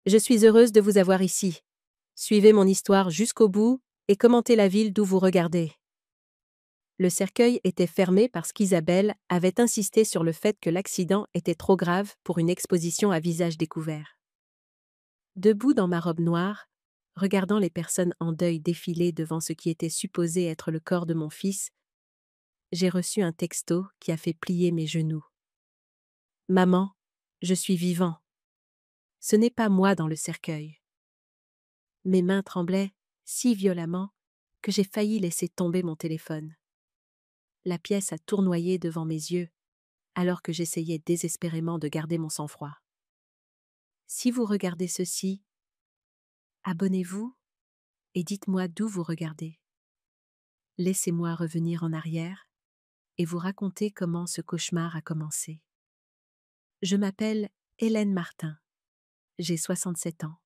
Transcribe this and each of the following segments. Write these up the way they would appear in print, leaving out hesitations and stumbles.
Je suis heureuse de vous avoir ici. Suivez mon histoire jusqu'au bout et commentez la ville d'où vous regardez. Le cercueil était fermé parce qu'Isabelle avait insisté sur le fait que l'accident était trop grave pour une exposition à visage découvert. Debout dans ma robe noire, regardant les personnes en deuil défiler devant ce qui était supposé être le corps de mon fils, j'ai reçu un texto qui a fait plier mes genoux. « Maman, je suis vivant. Ce n'est pas moi dans le cercueil. » Mes mains tremblaient si violemment que j'ai failli laisser tomber mon téléphone. La pièce a tournoyé devant mes yeux, alors que j'essayais désespérément de garder mon sang-froid. Si vous regardez ceci, abonnez-vous et dites-moi d'où vous regardez. Laissez-moi revenir en arrière et vous raconter comment ce cauchemar a commencé. Je m'appelle Hélène Martin. J'ai 67 ans.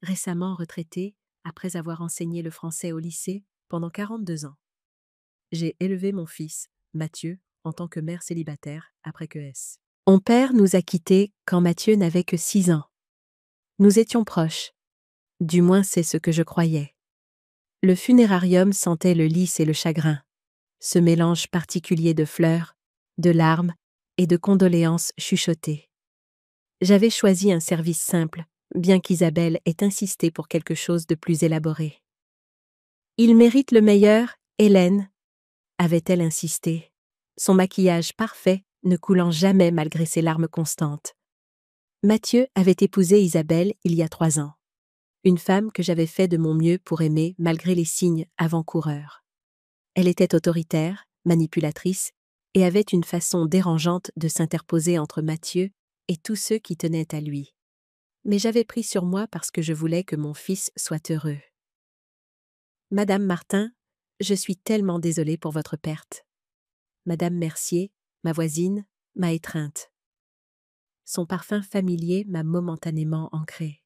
Récemment retraitée après avoir enseigné le français au lycée pendant 42 ans. J'ai élevé mon fils, Mathieu, en tant que mère célibataire après que Mon père nous a quittés quand Mathieu n'avait que 6 ans. Nous étions proches. Du moins c'est ce que je croyais. Le funérarium sentait le lys et le chagrin, ce mélange particulier de fleurs, de larmes et de condoléances chuchotées. J'avais choisi un service simple, bien qu'Isabelle ait insisté pour quelque chose de plus élaboré. « Il mérite le meilleur, Hélène », avait-elle insisté, son maquillage parfait ne coulant jamais malgré ses larmes constantes. Mathieu avait épousé Isabelle il y a 3 ans. Une femme que j'avais fait de mon mieux pour aimer malgré les signes avant-coureurs. Elle était autoritaire, manipulatrice, et avait une façon dérangeante de s'interposer entre Mathieu et tous ceux qui tenaient à lui. Mais j'avais pris sur moi parce que je voulais que mon fils soit heureux. Madame Martin, je suis tellement désolée pour votre perte. Madame Mercier, ma voisine, m'a étreinte. Son parfum familier m'a momentanément ancrée.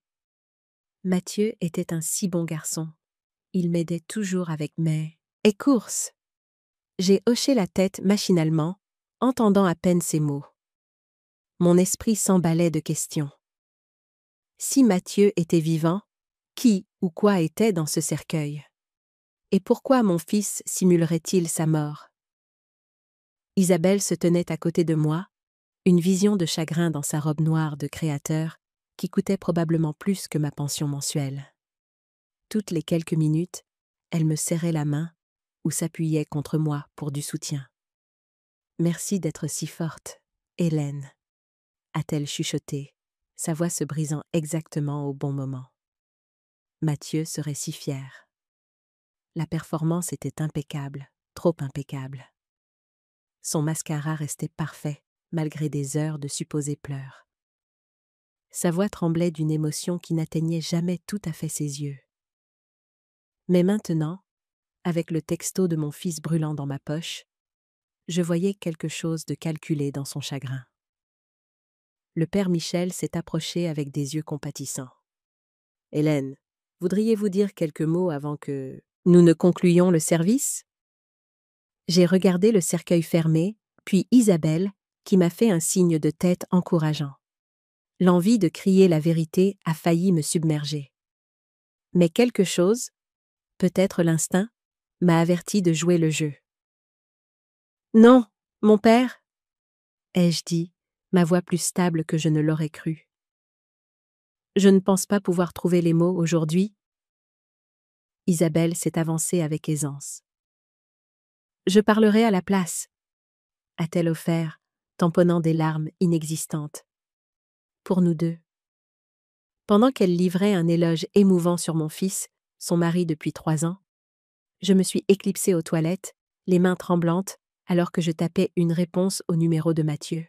Mathieu était un si bon garçon. Il m'aidait toujours avec mes courses. J'ai hoché la tête machinalement, entendant à peine ces mots. Mon esprit s'emballait de questions. Si Mathieu était vivant, qui ou quoi était dans ce cercueil? Et pourquoi mon fils simulerait-il sa mort? Isabelle se tenait à côté de moi, une vision de chagrin dans sa robe noire de créateur qui coûtait probablement plus que ma pension mensuelle. Toutes les quelques minutes, elle me serrait la main ou s'appuyait contre moi pour du soutien. « Merci d'être si forte, Hélène », a-t-elle chuchoté, sa voix se brisant exactement au bon moment. Mathieu serait si fier. La performance était impeccable, trop impeccable. Son mascara restait parfait, malgré des heures de supposés pleurs. Sa voix tremblait d'une émotion qui n'atteignait jamais tout à fait ses yeux. Mais maintenant, avec le texto de mon fils brûlant dans ma poche, je voyais quelque chose de calculé dans son chagrin. Le père Michel s'est approché avec des yeux compatissants. « Hélène, voudriez-vous dire quelques mots avant que nous ne concluions le service ?» J'ai regardé le cercueil fermé, puis Isabelle, qui m'a fait un signe de tête encourageant. L'envie de crier la vérité a failli me submerger. Mais quelque chose, peut-être l'instinct, m'a averti de jouer le jeu. « Non, mon père !» ai-je dit, ma voix plus stable que je ne l'aurais cru. « Je ne pense pas pouvoir trouver les mots aujourd'hui. » Isabelle s'est avancée avec aisance. « Je parlerai à la place, » a-t-elle offert, tamponnant des larmes inexistantes. Pour nous deux. Pendant qu'elle livrait un éloge émouvant sur mon fils, son mari depuis 3 ans, je me suis éclipsée aux toilettes, les mains tremblantes, alors que je tapais une réponse au numéro de Mathieu.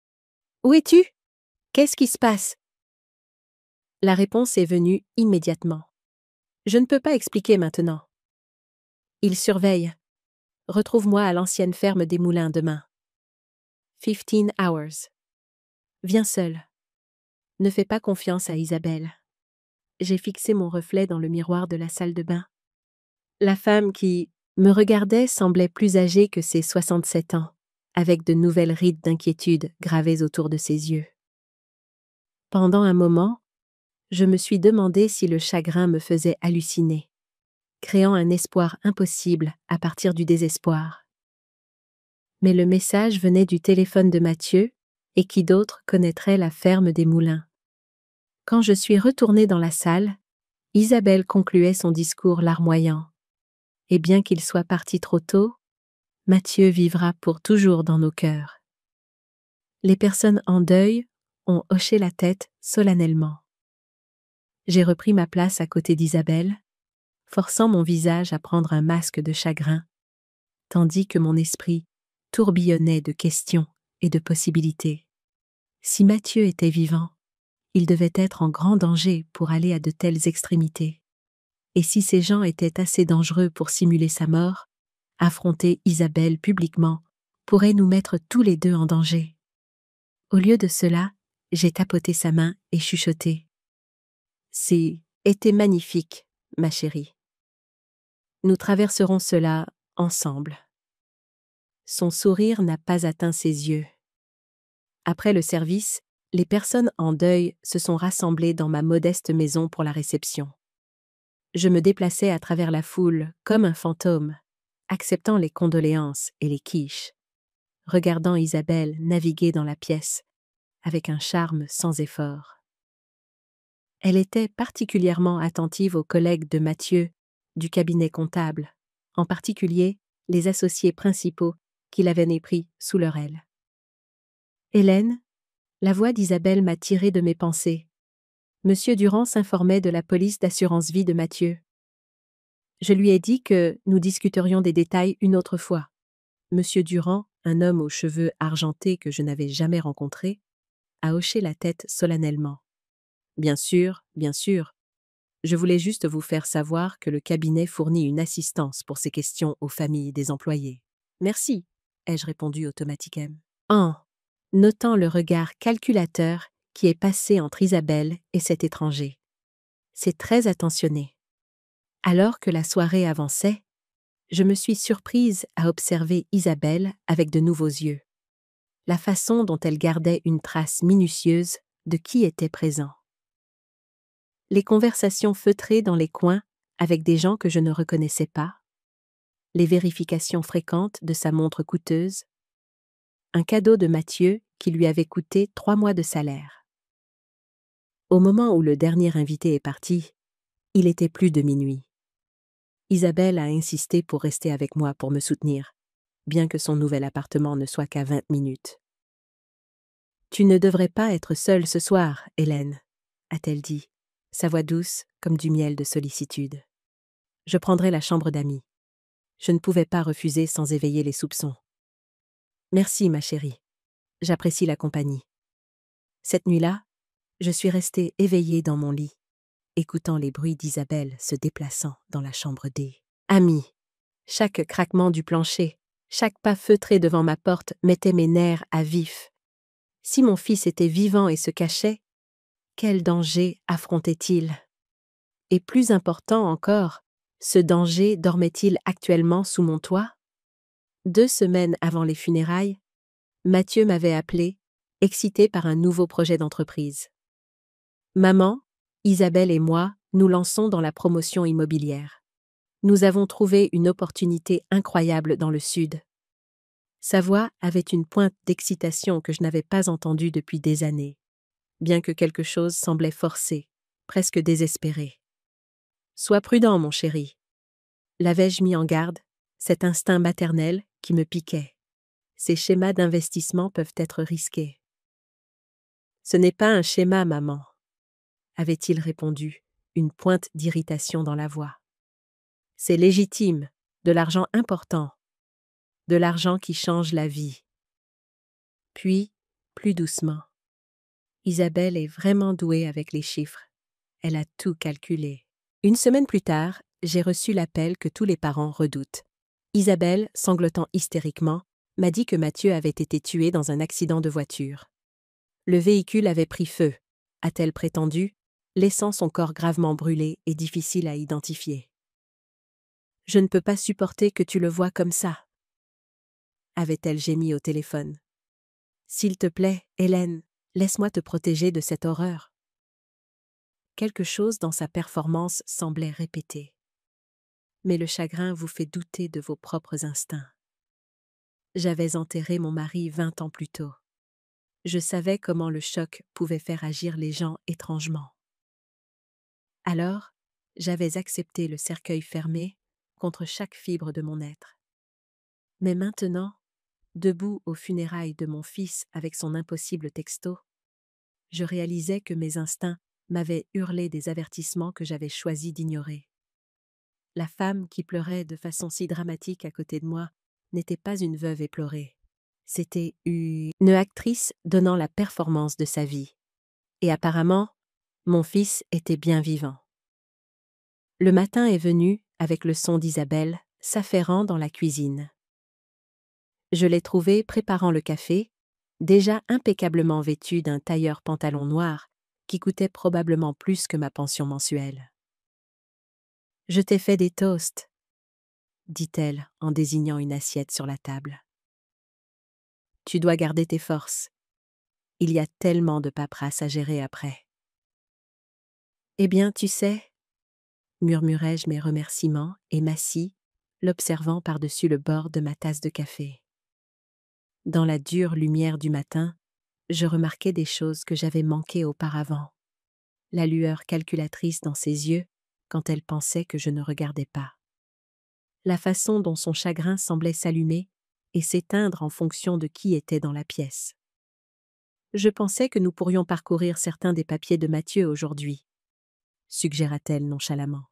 « Où es-tu? Qu'est-ce qui se passe ?» La réponse est venue immédiatement. Je ne peux pas expliquer maintenant. Il surveille. Retrouve-moi à l'ancienne ferme des Moulins demain. 15 hours. Viens seul. Ne fais pas confiance à Isabelle. J'ai fixé mon reflet dans le miroir de la salle de bain. La femme qui me regardait semblait plus âgée que ses 67 ans, avec de nouvelles rides d'inquiétude gravées autour de ses yeux. Pendant un moment, Je me suis demandé si le chagrin me faisait halluciner, créant un espoir impossible à partir du désespoir. Mais le message venait du téléphone de Mathieu, et qui d'autre connaîtrait la ferme des Moulins. Quand je suis retournée dans la salle, Isabelle concluait son discours larmoyant. Et bien qu'il soit parti trop tôt, Mathieu vivra pour toujours dans nos cœurs. Les personnes en deuil ont hoché la tête solennellement. J'ai repris ma place à côté d'Isabelle, forçant mon visage à prendre un masque de chagrin, tandis que mon esprit tourbillonnait de questions et de possibilités. Si Mathieu était vivant, il devait être en grand danger pour aller à de telles extrémités. Et si ces gens étaient assez dangereux pour simuler sa mort, affronter Isabelle publiquement pourrait nous mettre tous les deux en danger. Au lieu de cela, j'ai tapoté sa main et chuchoté. « C'était magnifique, ma chérie. Nous traverserons cela ensemble. » Son sourire n'a pas atteint ses yeux. Après le service, les personnes en deuil se sont rassemblées dans ma modeste maison pour la réception. Je me déplaçais à travers la foule comme un fantôme, acceptant les condoléances et les quiches, regardant Isabelle naviguer dans la pièce avec un charme sans effort. Elle était particulièrement attentive aux collègues de Mathieu, du cabinet comptable, en particulier les associés principaux qu'il avait pris sous leur aile. « Hélène, la voix d'Isabelle m'a tirée de mes pensées. Monsieur Durand s'informait de la police d'assurance vie de Mathieu. Je lui ai dit que nous discuterions des détails une autre fois. Monsieur Durand, un homme aux cheveux argentés que je n'avais jamais rencontré, a hoché la tête solennellement. Bien sûr, bien sûr. Je voulais juste vous faire savoir que le cabinet fournit une assistance pour ces questions aux familles des employés. Merci, ai-je répondu automatiquement. Notant le regard calculateur qui est passé entre Isabelle et cet étranger. C'est très attentionné. Alors que la soirée avançait, je me suis surprise à observer Isabelle avec de nouveaux yeux. La façon dont elle gardait une trace minutieuse de qui était présent. Les conversations feutrées dans les coins avec des gens que je ne reconnaissais pas, les vérifications fréquentes de sa montre coûteuse, un cadeau de Mathieu qui lui avait coûté 3 mois de salaire. Au moment où le dernier invité est parti, il était plus de minuit. Isabelle a insisté pour rester avec moi pour me soutenir, bien que son nouvel appartement ne soit qu'à 20 minutes. « Tu ne devrais pas être seule ce soir, Hélène, » a-t-elle dit, sa voix douce comme du miel de sollicitude. « Je prendrai la chambre d'amis. » Je ne pouvais pas refuser sans éveiller les soupçons. « Merci, ma chérie. J'apprécie la compagnie. » Cette nuit-là, je suis restée éveillée dans mon lit, écoutant les bruits d'Isabelle se déplaçant dans la chambre des amis. Chaque craquement du plancher, chaque pas feutré devant ma porte mettait mes nerfs à vif. Si mon fils était vivant et se cachait, quel danger affrontait-il? Et plus important encore, ce danger dormait-il actuellement sous mon toit? 2 semaines avant les funérailles, Mathieu m'avait appelé, excité par un nouveau projet d'entreprise. Maman, Isabelle et moi nous lançons dans la promotion immobilière. Nous avons trouvé une opportunité incroyable dans le sud. Sa voix avait une pointe d'excitation que je n'avais pas entendue depuis des années, bien que quelque chose semblait forcé, presque désespéré. « Sois prudent, mon chéri. » L'avais-je mis en garde, cet instinct maternel qui me piquait. Ces schémas d'investissement peuvent être risqués. « Ce n'est pas un schéma, maman, » avait-il répondu, une pointe d'irritation dans la voix. « C'est légitime, de l'argent important, de l'argent qui change la vie. » Puis, plus doucement. Isabelle est vraiment douée avec les chiffres. Elle a tout calculé. 1 semaine plus tard, j'ai reçu l'appel que tous les parents redoutent. Isabelle, sanglotant hystériquement, m'a dit que Mathieu avait été tué dans un accident de voiture. Le véhicule avait pris feu, a-t-elle prétendu, laissant son corps gravement brûlé et difficile à identifier. « Je ne peux pas supporter que tu le vois comme ça, » avait-elle gémi au téléphone. « S'il te plaît, Hélène, laisse-moi te protéger de cette horreur. » quelque chose dans sa performance semblait répéter. Mais le chagrin vous fait douter de vos propres instincts. J'avais enterré mon mari 20 ans plus tôt. Je savais comment le choc pouvait faire agir les gens étrangement. Alors, j'avais accepté le cercueil fermé contre chaque fibre de mon être. Mais maintenant, debout aux funérailles de mon fils avec son impossible texto, je réalisais que mes instincts m'avaient hurlé des avertissements que j'avais choisi d'ignorer. La femme qui pleurait de façon si dramatique à côté de moi n'était pas une veuve éplorée. C'était une actrice donnant la performance de sa vie. Et apparemment, mon fils était bien vivant. Le matin est venu avec le son d'Isabelle s'affairant dans la cuisine. Je l'ai trouvée préparant le café, déjà impeccablement vêtue d'un tailleur pantalon noir qui coûtait probablement plus que ma pension mensuelle. « Je t'ai fait des toasts », dit-elle en désignant une assiette sur la table. « Tu dois garder tes forces. Il y a tellement de paperasse à gérer après. »« Eh bien, tu sais, » murmurai-je mes remerciements et m'assis, l'observant par-dessus le bord de ma tasse de café. Dans la dure lumière du matin, je remarquais des choses que j'avais manquées auparavant. La lueur calculatrice dans ses yeux quand elle pensait que je ne regardais pas. La façon dont son chagrin semblait s'allumer et s'éteindre en fonction de qui était dans la pièce. Je pensais que nous pourrions parcourir certains des papiers de Mathieu aujourd'hui, suggéra-t-elle nonchalamment.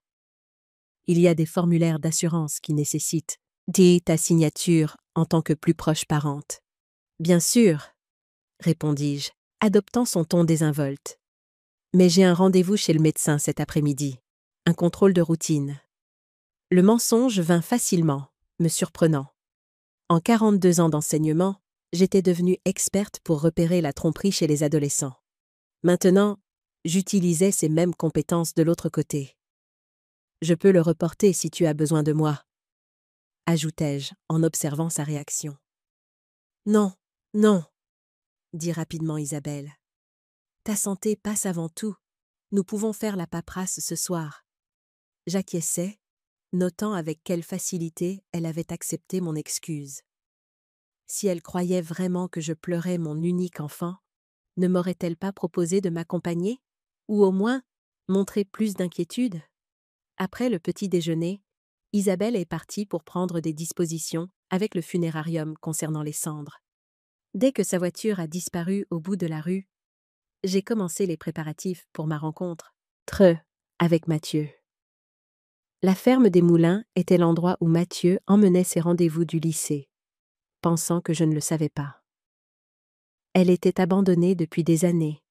Il y a des formulaires d'assurance qui nécessitent ta signature en tant que plus proche parente. Bien sûr, répondis-je, adoptant son ton désinvolte. Mais j'ai un rendez-vous chez le médecin cet après-midi, un contrôle de routine. Le mensonge vint facilement, me surprenant. En 42 ans d'enseignement, j'étais devenue experte pour repérer la tromperie chez les adolescents. Maintenant, j'utilisais ces mêmes compétences de l'autre côté. Je peux le reporter si tu as besoin de moi, ajoutai-je en observant sa réaction. Non, non, dit rapidement Isabelle. Ta santé passe avant tout. Nous pouvons faire la paperasse ce soir. J'acquiesçai, notant avec quelle facilité elle avait accepté mon excuse. Si elle croyait vraiment que je pleurais mon unique enfant, ne m'aurait-elle pas proposé de m'accompagner, ou au moins montrer plus d'inquiétude? Après le petit déjeuner, Isabelle est partie pour prendre des dispositions avec le funérarium concernant les cendres. Dès que sa voiture a disparu au bout de la rue, j'ai commencé les préparatifs pour ma rencontre avec Mathieu. La ferme des Moulins était l'endroit où Mathieu emmenait ses rendez-vous du lycée, pensant que je ne le savais pas. Elle était abandonnée depuis des années,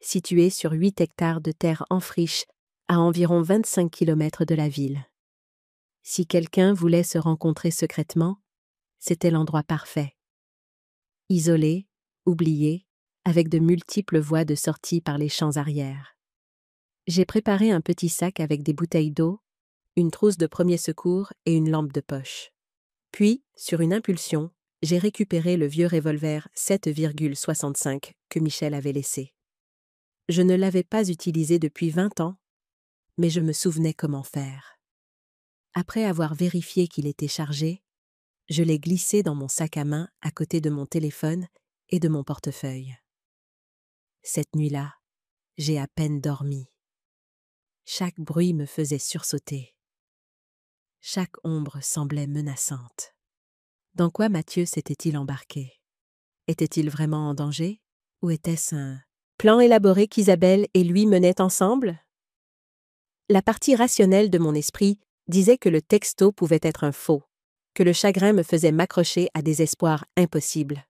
située sur 8 hectares de terre en friche à environ 25 km de la ville. Si quelqu'un voulait se rencontrer secrètement, c'était l'endroit parfait. Isolé, oublié, avec de multiples voies de sortie par les champs arrière. J'ai préparé un petit sac avec des bouteilles d'eau, une trousse de premier secours et une lampe de poche. Puis, sur une impulsion, j'ai récupéré le vieux revolver 7,65 que Michel avait laissé. Je ne l'avais pas utilisé depuis 20 ans, mais je me souvenais comment faire. Après avoir vérifié qu'il était chargé, je l'ai glissé dans mon sac à main à côté de mon téléphone et de mon portefeuille. Cette nuit-là, j'ai à peine dormi. Chaque bruit me faisait sursauter. Chaque ombre semblait menaçante. Dans quoi Mathieu s'était-il embarqué? Était-il vraiment en danger? Ou était-ce un plan élaboré qu'Isabelle et lui menaient ensemble? La partie rationnelle de mon esprit disait que le texto pouvait être un faux, que le chagrin me faisait m'accrocher à des espoirs impossibles.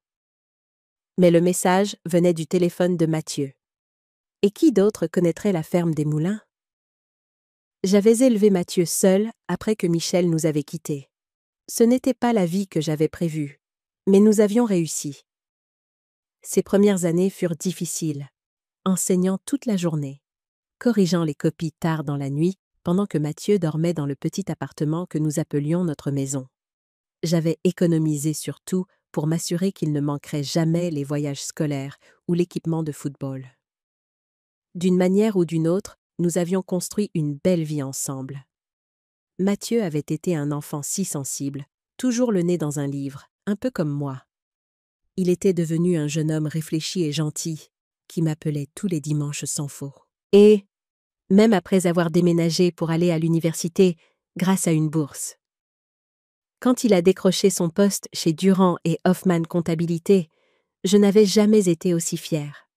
Mais le message venait du téléphone de Mathieu. Et qui d'autre connaîtrait la ferme des Moulins? J'avais élevé Mathieu seul après que Michel nous avait quittés. Ce n'était pas la vie que j'avais prévue, mais nous avions réussi. Ces premières années furent difficiles, enseignant toute la journée, corrigeant les copies tard dans la nuit pendant que Mathieu dormait dans le petit appartement que nous appelions notre maison. J'avais économisé surtout pour m'assurer qu'il ne manquerait jamais les voyages scolaires ou l'équipement de football. D'une manière ou d'une autre, Nous avions construit une belle vie ensemble. Mathieu avait été un enfant si sensible, toujours le nez dans un livre, un peu comme moi. Il était devenu un jeune homme réfléchi et gentil, qui m'appelait tous les dimanches sans faux. Et, même après avoir déménagé pour aller à l'université, grâce à une bourse. Quand il a décroché son poste chez Durand et Hoffman Comptabilité, je n'avais jamais été aussi fière.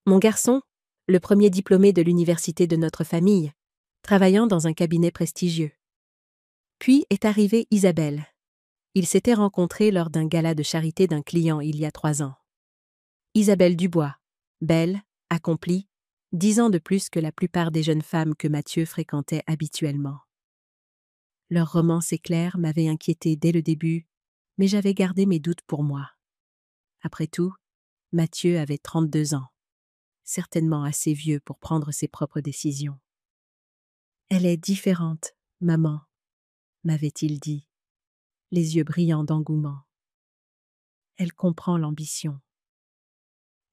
Mon garçon, le premier diplômé de l'université de notre famille, travaillant dans un cabinet prestigieux. Puis est arrivée Isabelle. Ils s'étaient rencontrés lors d'un gala de charité d'un client il y a 3 ans. Isabelle Dubois, belle, accomplie, 10 ans de plus que la plupart des jeunes femmes que Mathieu fréquentait habituellement. Leur romance éclair m'avait inquiétée dès le début, mais j'avais gardé mes doutes pour moi. Après tout, Mathieu avait 32 ans, certainement assez vieux pour prendre ses propres décisions. « Elle est différente, maman », m'avait-il dit, les yeux brillants d'engouement. Elle comprend l'ambition.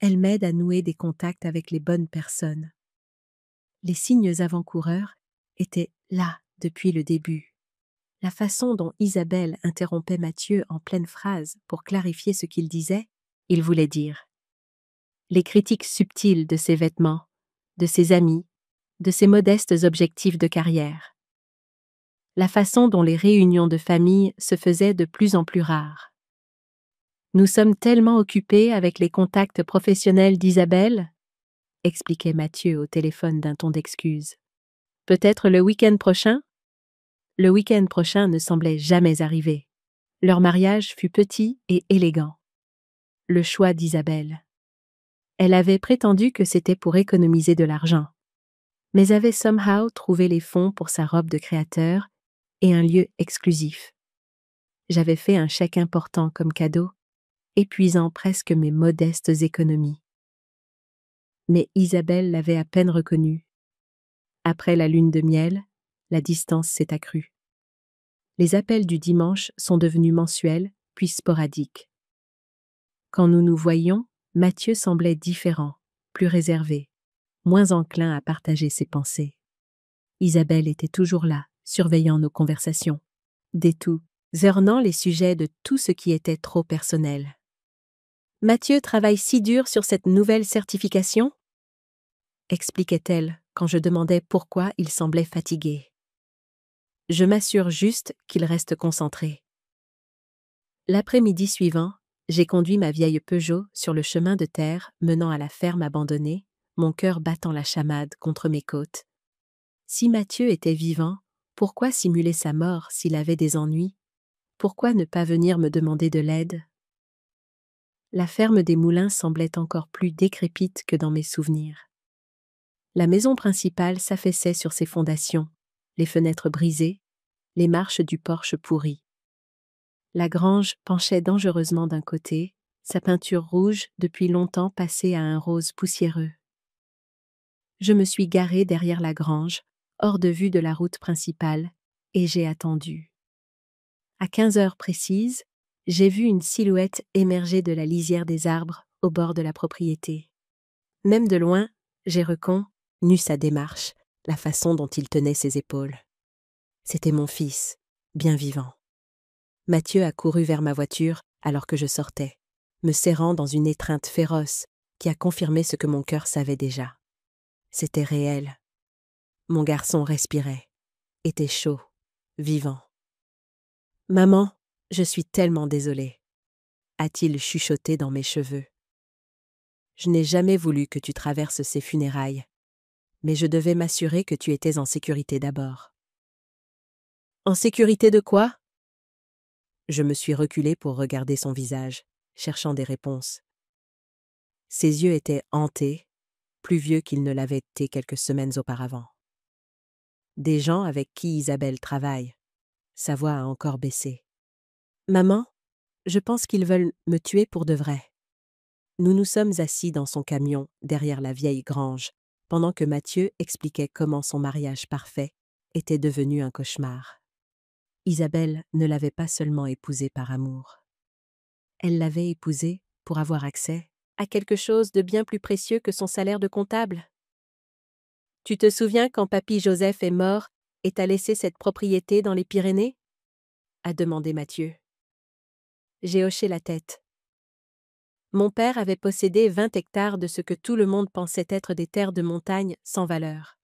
Elle m'aide à nouer des contacts avec les bonnes personnes. Les signes avant-coureurs étaient là depuis le début. La façon dont Isabelle interrompait Mathieu en pleine phrase pour clarifier ce qu'il disait, il voulait dire. Les critiques subtiles de ses vêtements, de ses amis, de ses modestes objectifs de carrière. La façon dont les réunions de famille se faisaient de plus en plus rares. Nous sommes tellement occupés avec les contacts professionnels d'Isabelle, expliquait Mathieu au téléphone d'un ton d'excuse. Peut-être le week-end prochain? Le week-end prochain ne semblait jamais arriver. Leur mariage fut petit et élégant. Le choix d'Isabelle. Elle avait prétendu que c'était pour économiser de l'argent, mais avait somehow trouvé les fonds pour sa robe de créateur et un lieu exclusif. J'avais fait un chèque important comme cadeau, épuisant presque mes modestes économies. Mais Isabelle l'avait à peine reconnu. Après la lune de miel, la distance s'est accrue. Les appels du dimanche sont devenus mensuels, puis sporadiques. Quand nous nous voyions, Mathieu semblait différent, plus réservé, moins enclin à partager ses pensées. Isabelle était toujours là, surveillant nos conversations, détournant les sujets de tout ce qui était trop personnel. « Mathieu travaille si dur sur cette nouvelle certification ?» expliquait-elle quand je demandais pourquoi il semblait fatigué. Je m'assure juste qu'il reste concentré. L'après-midi suivant, j'ai conduit ma vieille Peugeot sur le chemin de terre menant à la ferme abandonnée, mon cœur battant la chamade contre mes côtes. Si Mathieu était vivant, pourquoi simuler sa mort s'il avait des ennuis? Pourquoi ne pas venir me demander de l'aide? La ferme des Moulins semblait encore plus décrépite que dans mes souvenirs. La maison principale s'affaissait sur ses fondations, les fenêtres brisées, les marches du porche pourries. La grange penchait dangereusement d'un côté, sa peinture rouge depuis longtemps passée à un rose poussiéreux. Je me suis garée derrière la grange, hors de vue de la route principale, et j'ai attendu. À 15 heures précises, j'ai vu une silhouette émerger de la lisière des arbres au bord de la propriété. Même de loin, j'ai reconnu sa démarche, la façon dont il tenait ses épaules. C'était mon fils, bien vivant. Mathieu a couru vers ma voiture alors que je sortais, me serrant dans une étreinte féroce qui a confirmé ce que mon cœur savait déjà. C'était réel. Mon garçon respirait, était chaud, vivant. « Maman, je suis tellement désolée », a-t-il chuchoté dans mes cheveux. Je n'ai jamais voulu que tu traverses ces funérailles, mais je devais m'assurer que tu étais en sécurité d'abord. En sécurité de quoi? Je me suis reculée pour regarder son visage, cherchant des réponses. Ses yeux étaient hantés, plus vieux qu'ils ne l'avaient été quelques semaines auparavant. Des gens avec qui Isabelle travaille. Sa voix a encore baissé. Maman, je pense qu'ils veulent me tuer pour de vrai. Nous nous sommes assis dans son camion, derrière la vieille grange, pendant que Mathieu expliquait comment son mariage parfait était devenu un cauchemar. Isabelle ne l'avait pas seulement épousé par amour. Elle l'avait épousé pour avoir accès à quelque chose de bien plus précieux que son salaire de comptable. Tu te souviens quand papy Joseph est mort et t'a laissé cette propriété dans les Pyrénées? A demandé Mathieu. J'ai hoché la tête. Mon père avait possédé 20 hectares de ce que tout le monde pensait être des terres de montagne sans valeur.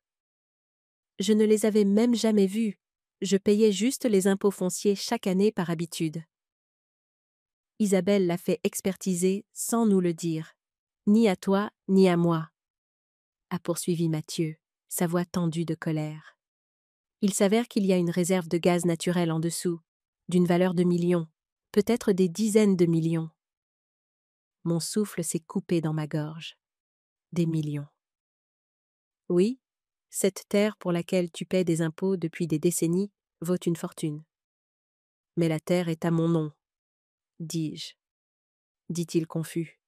Je ne les avais même jamais vues. Je payais juste les impôts fonciers chaque année par habitude. Isabelle l'a fait expertiser sans nous le dire, ni à toi, ni à moi, a poursuivi Mathieu, sa voix tendue de colère. Il s'avère qu'il y a une réserve de gaz naturel en dessous, d'une valeur de millions, peut-être des dizaines de millions. Mon souffle s'est coupé dans ma gorge. Des millions. Oui, cette terre pour laquelle tu paies des impôts depuis des décennies vaut une fortune. Mais la terre est à mon nom, dis-je, dit-il confus.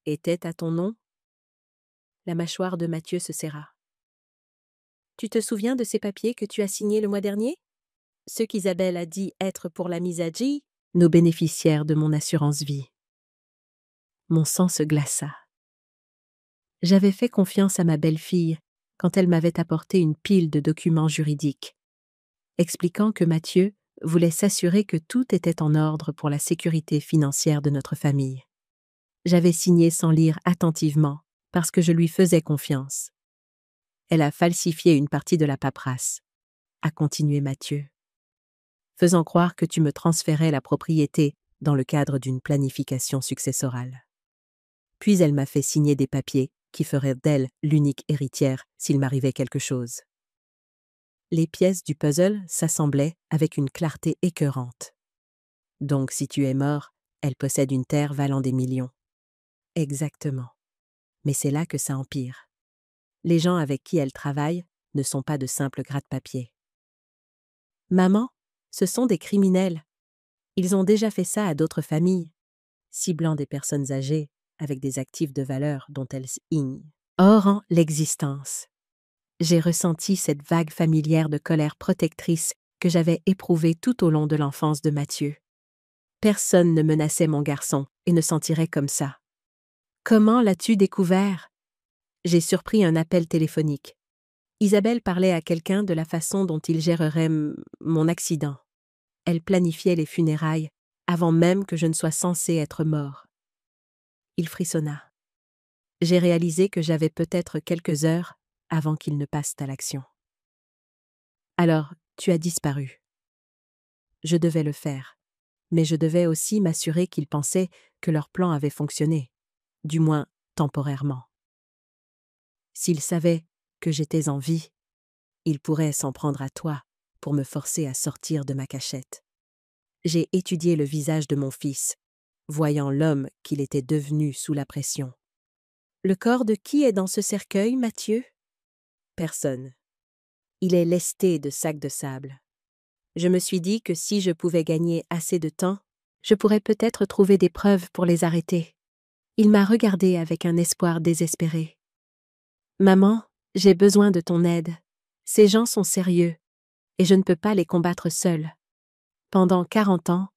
Était à ton nom? La mâchoire de Mathieu se serra. Tu te souviens de ces papiers que tu as signés le mois dernier? Ceux qu'Isabelle a dit être pour la mise à J, nos bénéficiaires de mon assurance vie. Mon sang se glaça. J'avais fait confiance à ma belle-fille quand elle m'avait apporté une pile de documents juridiques, expliquant que Mathieu voulait s'assurer que tout était en ordre pour la sécurité financière de notre famille. J'avais signé sans lire attentivement, parce que je lui faisais confiance. Elle a falsifié une partie de la paperasse, a continué Mathieu, faisant croire que tu me transférais la propriété dans le cadre d'une planification successorale. Puis elle m'a fait signer des papiers qui feraient d'elle l'unique héritière s'il m'arrivait quelque chose. Les pièces du puzzle s'assemblaient avec une clarté écœurante. Donc si tu es mort, elle possède une terre valant des millions. Exactement. Mais c'est là que ça empire. Les gens avec qui elle travaille ne sont pas de simples gratte-papier. Maman, ce sont des criminels. Ils ont déjà fait ça à d'autres familles, ciblant des personnes âgées avec des actifs de valeur dont elles ignorent l'existence. J'ai ressenti cette vague familière de colère protectrice que j'avais éprouvée tout au long de l'enfance de Mathieu. Personne ne menaçait mon garçon et ne s'en tirait comme ça. Comment l'as-tu découvert? J'ai surpris un appel téléphonique. Isabelle parlait à quelqu'un de la façon dont il gérerait mon accident. Elle planifiait les funérailles avant même que je ne sois censé être mort. Il frissonna. J'ai réalisé que j'avais peut-être quelques heures avant qu'ils ne passent à l'action. Alors, tu as disparu. Je devais le faire, mais je devais aussi m'assurer qu'ils pensaient que leur plan avait fonctionné, du moins temporairement. S'ils savaient que j'étais en vie, ils pourraient s'en prendre à toi pour me forcer à sortir de ma cachette. J'ai étudié le visage de mon fils, voyant l'homme qu'il était devenu sous la pression. Le corps de qui est dans ce cercueil, Mathieu? Personne. Il est lesté de sacs de sable. Je me suis dit que si je pouvais gagner assez de temps, je pourrais peut-être trouver des preuves pour les arrêter. Il m'a regardé avec un espoir désespéré. Maman, j'ai besoin de ton aide. Ces gens sont sérieux, et je ne peux pas les combattre seule. Pendant 40 ans,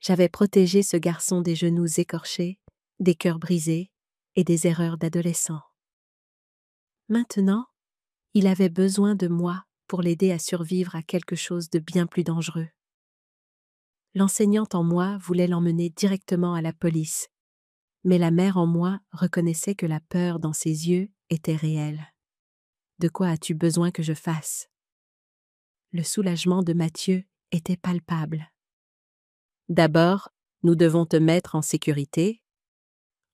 j'avais protégé ce garçon des genoux écorchés, des cœurs brisés et des erreurs d'adolescent. Maintenant, il avait besoin de moi pour l'aider à survivre à quelque chose de bien plus dangereux. L'enseignante en moi voulait l'emmener directement à la police, mais la mère en moi reconnaissait que la peur dans ses yeux était réelle. De quoi as-tu besoin que je fasse? Le soulagement de Mathieu était palpable. D'abord, nous devons te mettre en sécurité.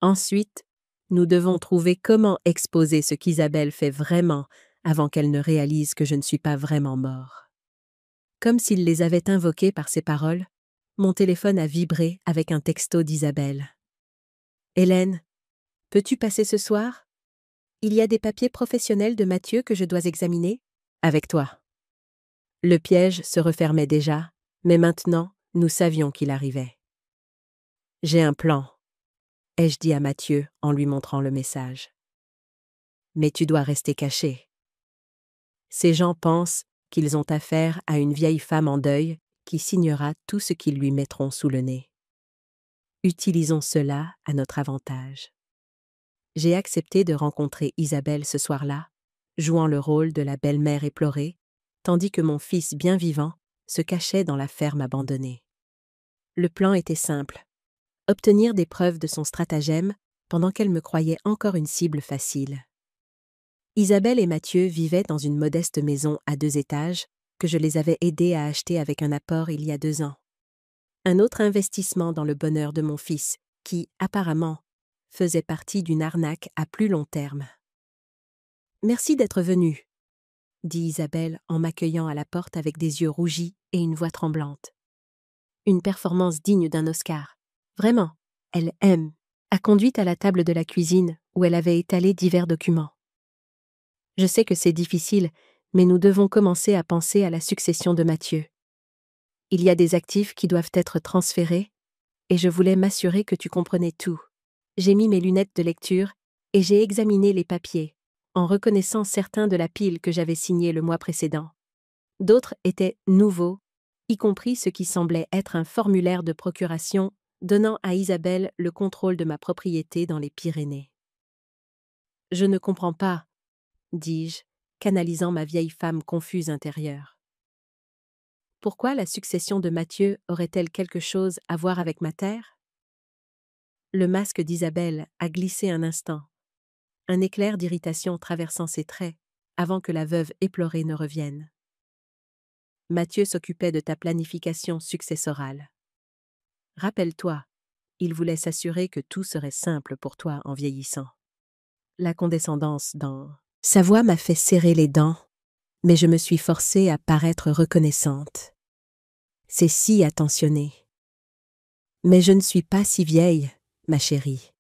Ensuite, nous devons trouver comment exposer ce qu'Isabelle fait vraiment avant qu'elle ne réalise que je ne suis pas vraiment mort. Comme s'il les avait invoqués par ces paroles, mon téléphone a vibré avec un texto d'Isabelle. « Hélène, peux-tu passer ce soir? Il y a des papiers professionnels de Mathieu que je dois examiner. Avec toi. » Le piège se refermait déjà, mais maintenant, nous savions qu'il arrivait. « J'ai un plan, » ai-je dit à Mathieu en lui montrant le message. « Mais tu dois rester caché. Ces gens pensent qu'ils ont affaire à une vieille femme en deuil qui signera tout ce qu'ils lui mettront sous le nez. Utilisons cela à notre avantage. » J'ai accepté de rencontrer Isabelle ce soir-là, jouant le rôle de la belle-mère éplorée, tandis que mon fils bien vivant se cachait dans la ferme abandonnée. Le plan était simple: obtenir des preuves de son stratagème pendant qu'elle me croyait encore une cible facile. Isabelle et Mathieu vivaient dans une modeste maison à 2 étages que je les avais aidés à acheter avec un apport il y a 2 ans. Un autre investissement dans le bonheur de mon fils, qui, apparemment, faisait partie d'une arnaque à plus long terme. « Merci d'être venu », dit Isabelle en m'accueillant à la porte avec des yeux rougis et une voix tremblante. Une performance digne d'un Oscar. Vraiment, elle a conduit à la table de la cuisine où elle avait étalé divers documents. Je sais que c'est difficile, mais nous devons commencer à penser à la succession de Mathieu. Il y a des actifs qui doivent être transférés, et je voulais m'assurer que tu comprenais tout. J'ai mis mes lunettes de lecture et j'ai examiné les papiers, en reconnaissant certains de la pile que j'avais signée le mois précédent. D'autres étaient nouveaux, y compris ce qui semblait être un formulaire de procuration donnant à Isabelle le contrôle de ma propriété dans les Pyrénées. « Je ne comprends pas », dis-je, canalisant ma vieille femme confuse intérieure. Pourquoi la succession de Mathieu aurait-elle quelque chose à voir avec ma terre? Le masque d'Isabelle a glissé un instant, un éclair d'irritation traversant ses traits, avant que la veuve éplorée ne revienne. Mathieu s'occupait de ta planification successorale. Rappelle-toi, il voulait s'assurer que tout serait simple pour toi en vieillissant. La condescendance dans sa voix m'a fait serrer les dents, mais je me suis forcée à paraître reconnaissante. C'est si attentionné. Mais je ne suis pas si vieille, ma chérie.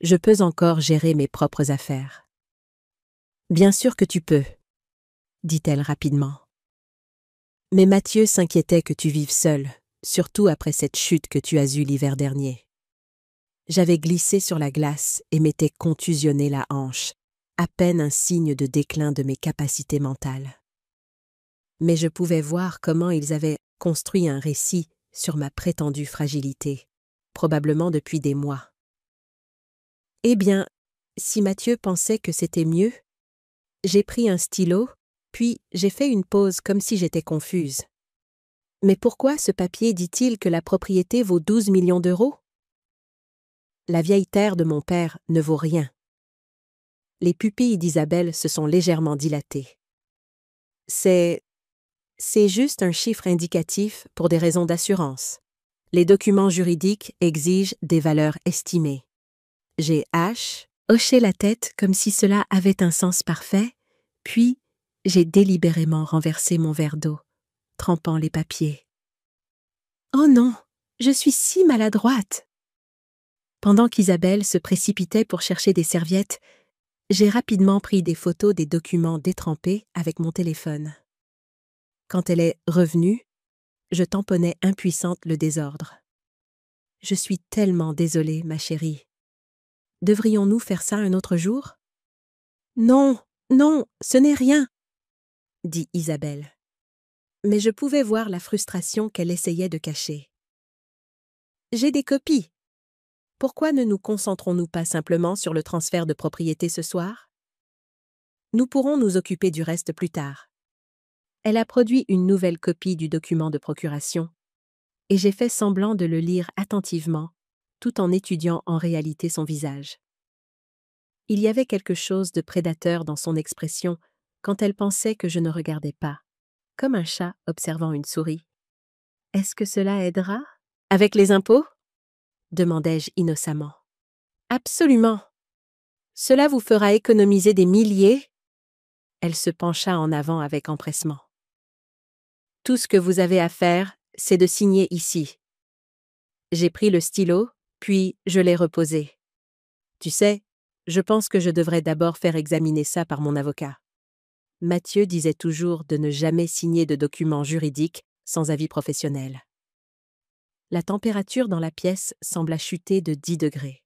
Je peux encore gérer mes propres affaires. Bien sûr que tu peux, dit-elle rapidement. Mais Mathieu s'inquiétait que tu vives seule, surtout après cette chute que tu as eue l'hiver dernier. J'avais glissé sur la glace et m'étais contusionné la hanche, à peine un signe de déclin de mes capacités mentales. Mais je pouvais voir comment ils avaient construit un récit sur ma prétendue fragilité, probablement depuis des mois. Eh bien, si Mathieu pensait que c'était mieux, j'ai pris un stylo, puis j'ai fait une pause comme si j'étais confuse. Mais pourquoi ce papier dit-il que la propriété vaut 12 millions d'euros? La vieille terre de mon père ne vaut rien. Les pupilles d'Isabelle se sont légèrement dilatées. C'est juste un chiffre indicatif pour des raisons d'assurance. Les documents juridiques exigent des valeurs estimées. J'ai hoché la tête comme si cela avait un sens parfait, puis j'ai délibérément renversé mon verre d'eau, trempant les papiers. Oh non, je suis si maladroite! Pendant qu'Isabelle se précipitait pour chercher des serviettes, j'ai rapidement pris des photos des documents détrempés avec mon téléphone. Quand elle est revenue, je tamponnais impuissante le désordre. Je suis tellement désolée, ma chérie. Devrions-nous faire ça un autre jour? Non, non, ce n'est rien, dit Isabelle. Mais je pouvais voir la frustration qu'elle essayait de cacher. J'ai des copies. Pourquoi ne nous concentrons-nous pas simplement sur le transfert de propriété ce soir? Nous pourrons nous occuper du reste plus tard. Elle a produit une nouvelle copie du document de procuration, et j'ai fait semblant de le lire attentivement, tout en étudiant en réalité son visage. Il y avait quelque chose de prédateur dans son expression quand elle pensait que je ne regardais pas, comme un chat observant une souris. « Est-ce que cela aidera? Avec les impôts? » demandai-je innocemment. « Absolument. Cela vous fera économiser des milliers. » Elle se pencha en avant avec empressement. « Tout ce que vous avez à faire, c'est de signer ici. » J'ai pris le stylo, puis je l'ai reposé. Tu sais, je pense que je devrais d'abord faire examiner ça par mon avocat. Mathieu disait toujours de ne jamais signer de documents juridiques sans avis professionnel. La température dans la pièce sembla chuter de 10 degrés.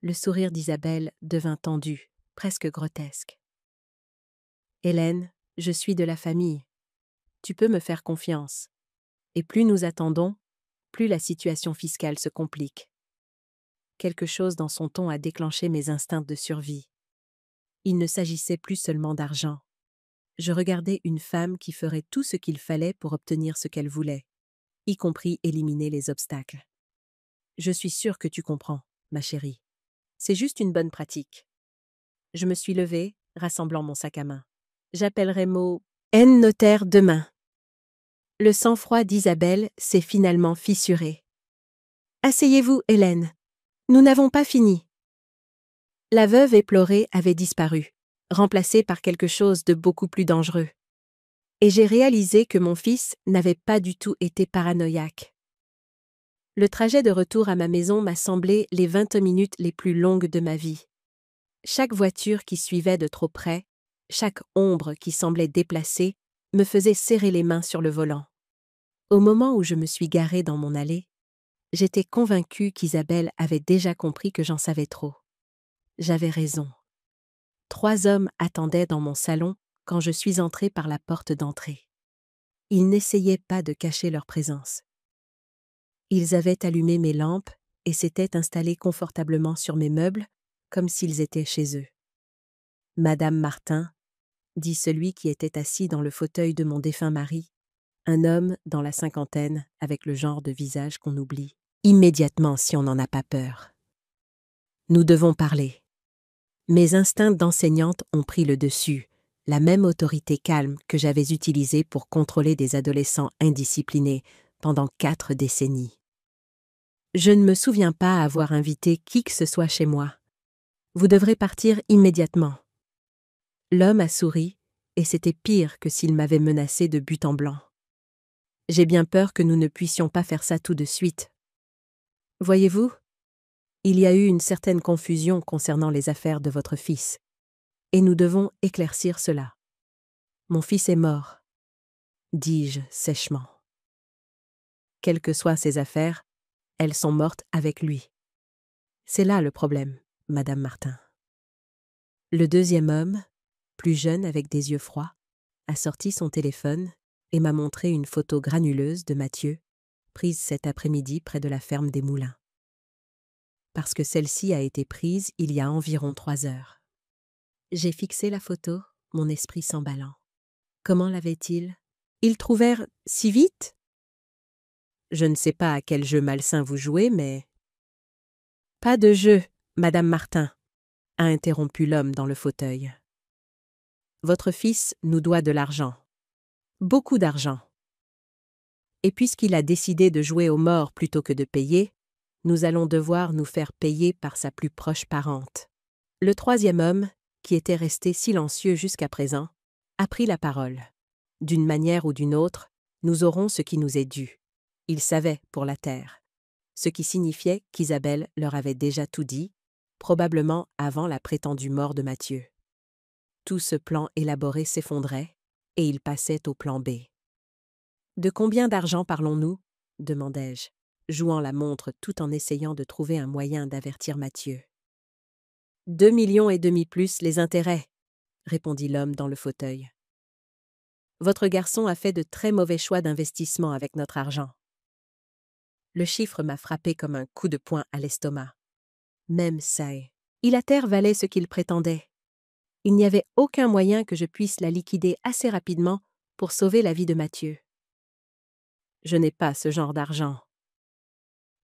Le sourire d'Isabelle devint tendu, presque grotesque. « Hélène, je suis de la famille. Tu peux me faire confiance. Et plus nous attendons, plus la situation fiscale se complique. » Quelque chose dans son ton a déclenché mes instincts de survie. Il ne s'agissait plus seulement d'argent. Je regardais une femme qui ferait tout ce qu'il fallait pour obtenir ce qu'elle voulait, y compris éliminer les obstacles. Je suis sûre que tu comprends, ma chérie. C'est juste une bonne pratique. Je me suis levée, rassemblant mon sac à main. J'appellerai Mo N notaire demain. Le sang-froid d'Isabelle s'est finalement fissuré. Asseyez-vous, Hélène. Nous n'avons pas fini. La veuve éplorée avait disparu, remplacée par quelque chose de beaucoup plus dangereux. Et j'ai réalisé que mon fils n'avait pas du tout été paranoïaque. Le trajet de retour à ma maison m'a semblé les 20 minutes les plus longues de ma vie. Chaque voiture qui suivait de trop près, chaque ombre qui semblait déplacée, me faisait serrer les mains sur le volant. Au moment où je me suis garée dans mon allée, j'étais convaincue qu'Isabelle avait déjà compris que j'en savais trop. J'avais raison. 3 hommes attendaient dans mon salon quand je suis entrée par la porte d'entrée. Ils n'essayaient pas de cacher leur présence. Ils avaient allumé mes lampes et s'étaient installés confortablement sur mes meubles, comme s'ils étaient chez eux. « Madame Martin », dit celui qui était assis dans le fauteuil de mon défunt mari, un homme dans la cinquantaine avec le genre de visage qu'on oublie immédiatement si on n'en a pas peur. Nous devons parler. Mes instincts d'enseignante ont pris le dessus, la même autorité calme que j'avais utilisée pour contrôler des adolescents indisciplinés pendant 4 décennies. Je ne me souviens pas avoir invité qui que ce soit chez moi. Vous devrez partir immédiatement. L'homme a souri, et c'était pire que s'il m'avait menacé de but en blanc. J'ai bien peur que nous ne puissions pas faire ça tout de suite. Voyez-vous, il y a eu une certaine confusion concernant les affaires de votre fils, et nous devons éclaircir cela. Mon fils est mort, dis-je sèchement. Quelles que soient ses affaires, elles sont mortes avec lui. C'est là le problème, Madame Martin. Le deuxième homme, plus jeune avec des yeux froids, a sorti son téléphone et m'a montré une photo granuleuse de Mathieu, prise cet après-midi près de la ferme des Moulins. Parce que celle-ci a été prise il y a environ 3 heures. J'ai fixé la photo, mon esprit s'emballant. Comment l'avait-il? Ils trouvèrent si vite? Je ne sais pas à quel jeu malsain vous jouez, mais... Pas de jeu, Madame Martin, a interrompu l'homme dans le fauteuil. Votre fils nous doit de l'argent. Beaucoup d'argent. Et puisqu'il a décidé de jouer aux morts plutôt que de payer, nous allons devoir nous faire payer par sa plus proche parente. Le troisième homme, qui était resté silencieux jusqu'à présent, a pris la parole. D'une manière ou d'une autre, nous aurons ce qui nous est dû. Il savait pour la terre. Ce qui signifiait qu'Isabelle leur avait déjà tout dit, probablement avant la prétendue mort de Mathieu. Tout ce plan élaboré s'effondrait, et il passait au plan B. « De combien d'argent parlons-nous » demandai-je, jouant la montre tout en essayant de trouver un moyen d'avertir Mathieu. 2,5 millions plus les intérêts, répondit l'homme dans le fauteuil. Votre garçon a fait de très mauvais choix d'investissement avec notre argent. Le chiffre m'a frappé comme un coup de poing à l'estomac. Même ça, Ilater valait ce qu'il prétendait. Il n'y avait aucun moyen que je puisse la liquider assez rapidement pour sauver la vie de Mathieu. Je n'ai pas ce genre d'argent,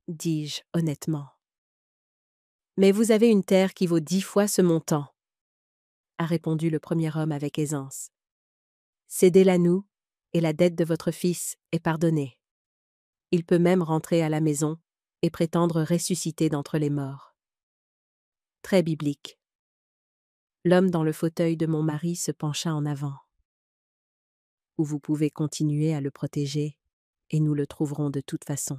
dis-je honnêtement. Mais vous avez une terre qui vaut 10 fois ce montant, a répondu le premier homme avec aisance. Cédez-la nous, et la dette de votre fils est pardonnée. Il peut même rentrer à la maison et prétendre ressusciter d'entre les morts. Très biblique. L'homme dans le fauteuil de mon mari se pencha en avant. Ou vous pouvez continuer à le protéger, et nous le trouverons de toute façon.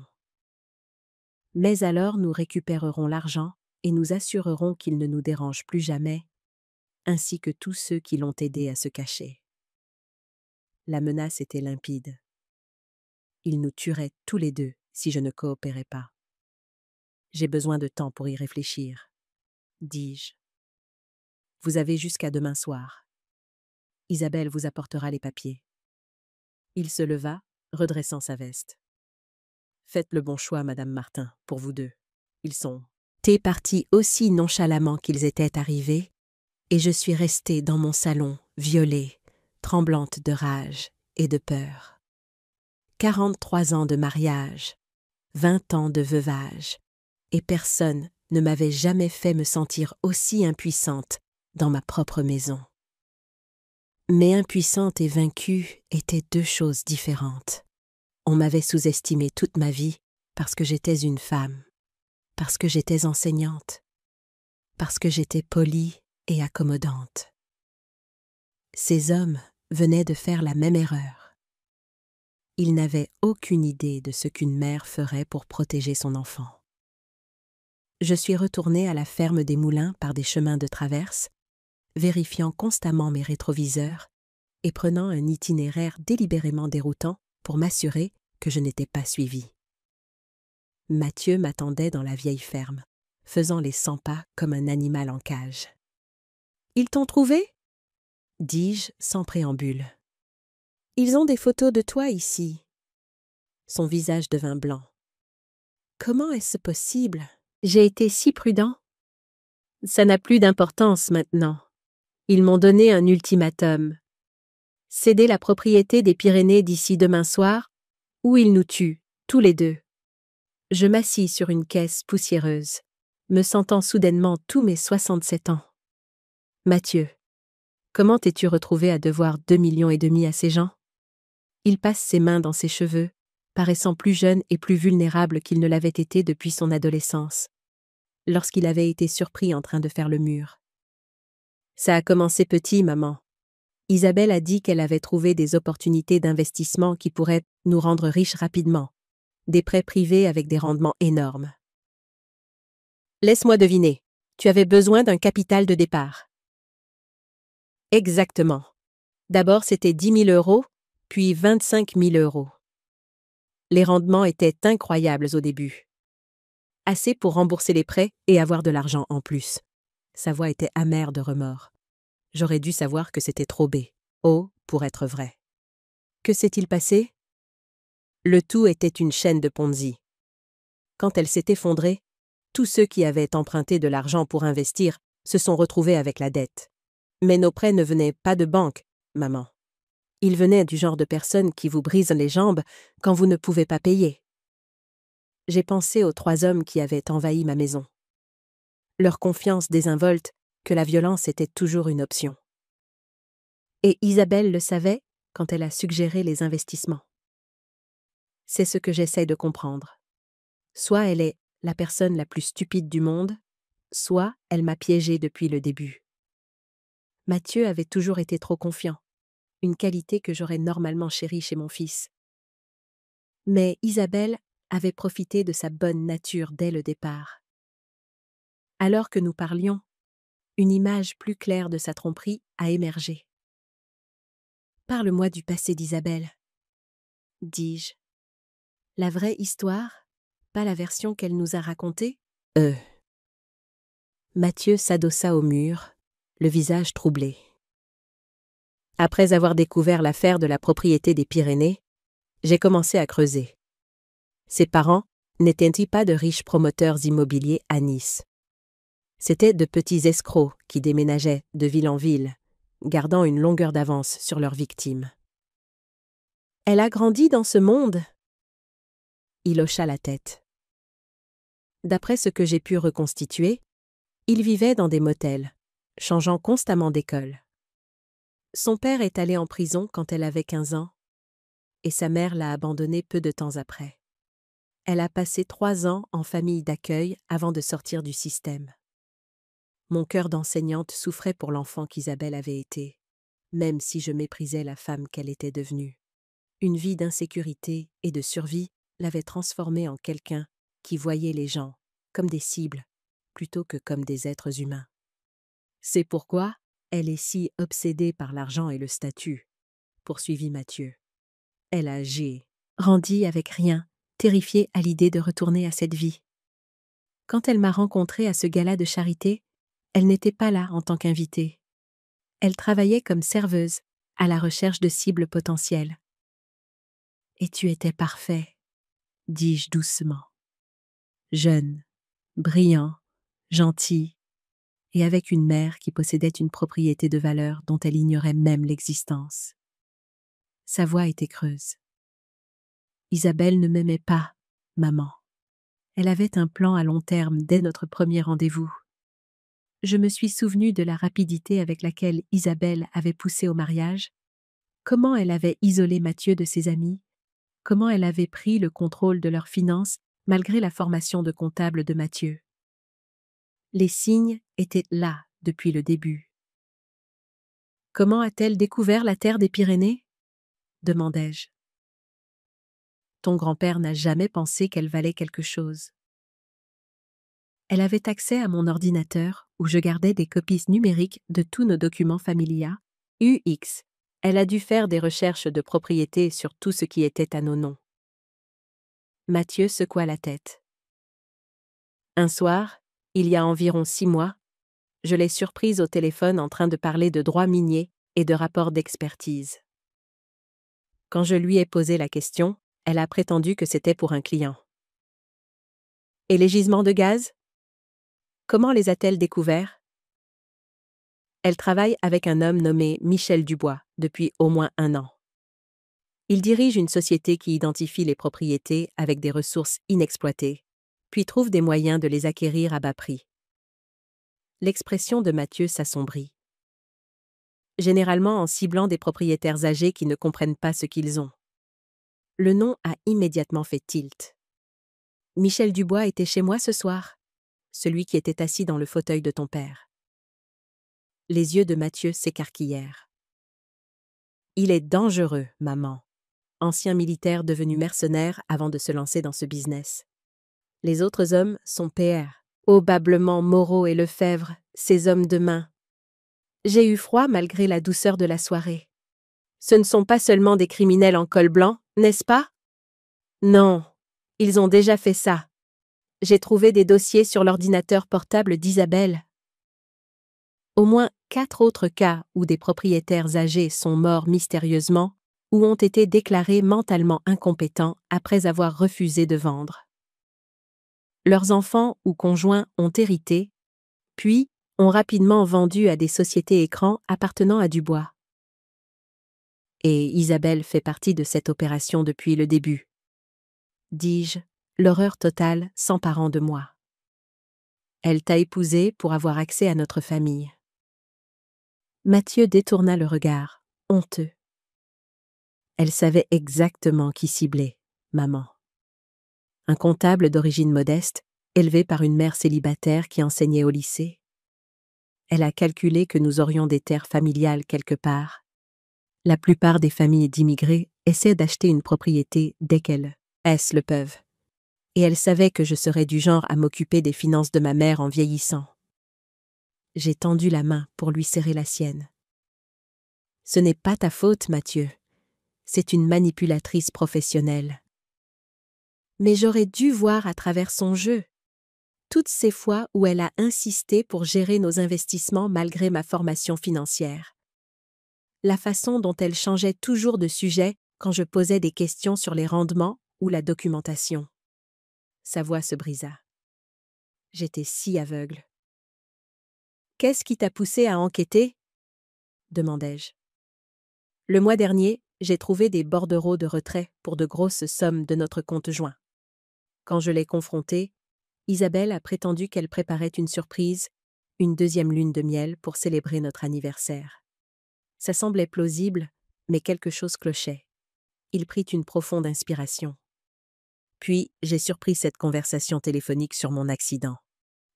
Mais alors nous récupérerons l'argent et nous assurerons qu'il ne nous dérange plus jamais, ainsi que tous ceux qui l'ont aidé à se cacher. La menace était limpide. Il nous tuerait tous les deux si je ne coopérais pas. J'ai besoin de temps pour y réfléchir, dis-je. Vous avez jusqu'à demain soir. Isabelle vous apportera les papiers. Il se leva, redressant sa veste. Faites le bon choix, Madame Martin, pour vous deux. Ils sont partis aussi nonchalamment qu'ils étaient arrivés, Et je suis restée dans mon salon, violée, tremblante de rage et de peur. 43 ans de mariage, 20 ans de veuvage, et personne ne m'avait jamais fait me sentir aussi impuissante dans ma propre maison. Mais impuissante et vaincue étaient deux choses différentes. On m'avait sous-estimée toute ma vie parce que j'étais une femme, parce que j'étais enseignante, parce que j'étais polie et accommodante. Ces hommes venaient de faire la même erreur. Ils n'avaient aucune idée de ce qu'une mère ferait pour protéger son enfant. Je suis retournée à la ferme des moulins par des chemins de traverse, vérifiant constamment mes rétroviseurs et prenant un itinéraire délibérément déroutant pour m'assurer que je n'étais pas suivie. Mathieu m'attendait dans la vieille ferme, faisant les 100 pas comme un animal en cage. « Ils t'ont trouvé ?» dis-je sans préambule. « Ils ont des photos de toi ici. » Son visage devint blanc. « Comment est-ce possible? J'ai été si prudent. » « Ça n'a plus d'importance maintenant. Ils m'ont donné un ultimatum. Céder la propriété des Pyrénées d'ici demain soir, ou ils nous tuent, tous les deux. » Je m'assis sur une caisse poussiéreuse, me sentant soudainement tous mes 67 ans. « Mathieu, comment t'es-tu retrouvé à devoir 2,5 millions à ces gens? » Il passe ses mains dans ses cheveux, paraissant plus jeune et plus vulnérable qu'il ne l'avait été depuis son adolescence, lorsqu'il avait été surpris en train de faire le mur. « Ça a commencé petit, maman. Isabelle a dit qu'elle avait trouvé des opportunités d'investissement qui pourraient nous rendre riches rapidement, des prêts privés avec des rendements énormes. Laisse-moi deviner, tu avais besoin d'un capital de départ. » Exactement. D'abord c'était 10 000 euros, puis 25 000 euros. Les rendements étaient incroyables au début. Assez pour rembourser les prêts et avoir de l'argent en plus. Sa voix était amère de remords. J'aurais dû savoir que c'était trop haut pour être vrai. Que s'est-il passé? Le tout était une chaîne de Ponzi. Quand elle s'est effondrée, tous ceux qui avaient emprunté de l'argent pour investir se sont retrouvés avec la dette. Mais nos prêts ne venaient pas de banque, maman. Ils venaient du genre de personnes qui vous brisent les jambes quand vous ne pouvez pas payer. J'ai pensé aux 3 hommes qui avaient envahi ma maison. Leur confiance désinvolte que la violence était toujours une option. Et Isabelle le savait quand elle a suggéré les investissements. C'est ce que j'essaie de comprendre. Soit elle est la personne la plus stupide du monde, soit elle m'a piégée depuis le début. Mathieu avait toujours été trop confiant, une qualité que j'aurais normalement chérie chez mon fils. Mais Isabelle avait profité de sa bonne nature dès le départ. Alors que nous parlions, une image plus claire de sa tromperie a émergé. « Parle-moi du passé d'Isabelle, » dis-je. « La vraie histoire, pas la version qu'elle nous a racontée ?» Mathieu s'adossa au mur, le visage troublé. Après avoir découvert l'affaire de la propriété des Pyrénées, j'ai commencé à creuser. Ses parents n'étaient-ils pas de riches promoteurs immobiliers à Nice? C'étaient de petits escrocs qui déménageaient de ville en ville, gardant une longueur d'avance sur leurs victimes. « Elle a grandi dans ce monde ?» Il hocha la tête. D'après ce que j'ai pu reconstituer, il vivait dans des motels, changeant constamment d'école. Son père est allé en prison quand elle avait 15 ans, et sa mère l'a abandonné peu de temps après. Elle a passé 3 ans en famille d'accueil avant de sortir du système. Mon cœur d'enseignante souffrait pour l'enfant qu'Isabelle avait été, même si je méprisais la femme qu'elle était devenue. Une vie d'insécurité et de survie l'avait transformée en quelqu'un qui voyait les gens comme des cibles plutôt que comme des êtres humains. C'est pourquoi elle est si obsédée par l'argent et le statut, poursuivit Mathieu. Elle a grandi avec rien, terrifiée à l'idée de retourner à cette vie. Quand elle m'a rencontrée à ce gala de charité, elle n'était pas là en tant qu'invitée. Elle travaillait comme serveuse, à la recherche de cibles potentielles. « Et tu étais parfait, » dis-je doucement. Jeune, brillant, gentil, et avec une mère qui possédait une propriété de valeur dont elle ignorait même l'existence. Sa voix était creuse. Isabelle ne m'aimait pas, maman. Elle avait un plan à long terme dès notre premier rendez-vous. Je me suis souvenu de la rapidité avec laquelle Isabelle avait poussé au mariage, comment elle avait isolé Mathieu de ses amis, comment elle avait pris le contrôle de leurs finances malgré la formation de comptable de Mathieu. Les signes étaient là depuis le début. Comment a-t-elle découvert la terre des Pyrénées ? Demandai-je. Ton grand-père n'a jamais pensé qu'elle valait quelque chose. Elle avait accès à mon ordinateur où je gardais des copies numériques de tous nos documents familiaux. UX. Elle a dû faire des recherches de propriété sur tout ce qui était à nos noms. Mathieu secoua la tête. Un soir, il y a environ 6 mois, je l'ai surprise au téléphone en train de parler de droits miniers et de rapports d'expertise. Quand je lui ai posé la question, elle a prétendu que c'était pour un client. Et les gisements de gaz ? Comment les a-t-elle découverts ? Elle travaille avec un homme nommé Michel Dubois depuis au moins 1 an. Il dirige une société qui identifie les propriétés avec des ressources inexploitées, puis trouve des moyens de les acquérir à bas prix. L'expression de Mathieu s'assombrit. Généralement en ciblant des propriétaires âgés qui ne comprennent pas ce qu'ils ont. Le nom a immédiatement fait tilt. Michel Dubois était chez moi ce soir, celui qui était assis dans le fauteuil de ton père. Les yeux de Mathieu s'écarquillèrent. Il est dangereux, maman. Ancien militaire devenu mercenaire avant de se lancer dans ce business. Les autres hommes sont PR, probablement Moreau et Lefebvre, ces hommes de main. J'ai eu froid malgré la douceur de la soirée. Ce ne sont pas seulement des criminels en col blanc, n'est-ce pas? Non, ils ont déjà fait ça. J'ai trouvé des dossiers sur l'ordinateur portable d'Isabelle. Au moins 4 autres cas où des propriétaires âgés sont morts mystérieusement ou ont été déclarés mentalement incompétents après avoir refusé de vendre. Leurs enfants ou conjoints ont hérité, puis ont rapidement vendu à des sociétés écrans appartenant à Dubois. Et Isabelle fait partie de cette opération depuis le début. Dis-je, l'horreur totale s'emparant de moi. Elle t'a épousé pour avoir accès à notre famille. Mathieu détourna le regard, honteux. Elle savait exactement qui cibler, maman. Un comptable d'origine modeste, élevé par une mère célibataire qui enseignait au lycée. Elle a calculé que nous aurions des terres familiales quelque part. La plupart des familles d'immigrés essaient d'acheter une propriété dès qu'elles le peuvent. Et elle savait que je serais du genre à m'occuper des finances de ma mère en vieillissant. J'ai tendu la main pour lui serrer la sienne. Ce n'est pas ta faute, Mathieu. C'est une manipulatrice professionnelle. Mais j'aurais dû voir à travers son jeu. Toutes ces fois où elle a insisté pour gérer nos investissements malgré ma formation financière. La façon dont elle changeait toujours de sujet quand je posais des questions sur les rendements ou la documentation. Sa voix se brisa. J'étais si aveugle. « Qu'est-ce qui t'a poussé à enquêter ?» demandai-je. Le mois dernier, j'ai trouvé des bordereaux de retrait pour de grosses sommes de notre compte joint. Quand je l'ai confrontée, Isabelle a prétendu qu'elle préparait une surprise, une 2e lune de miel pour célébrer notre anniversaire. Ça semblait plausible, mais quelque chose clochait. Il prit une profonde inspiration. Puis, j'ai surpris cette conversation téléphonique sur mon accident.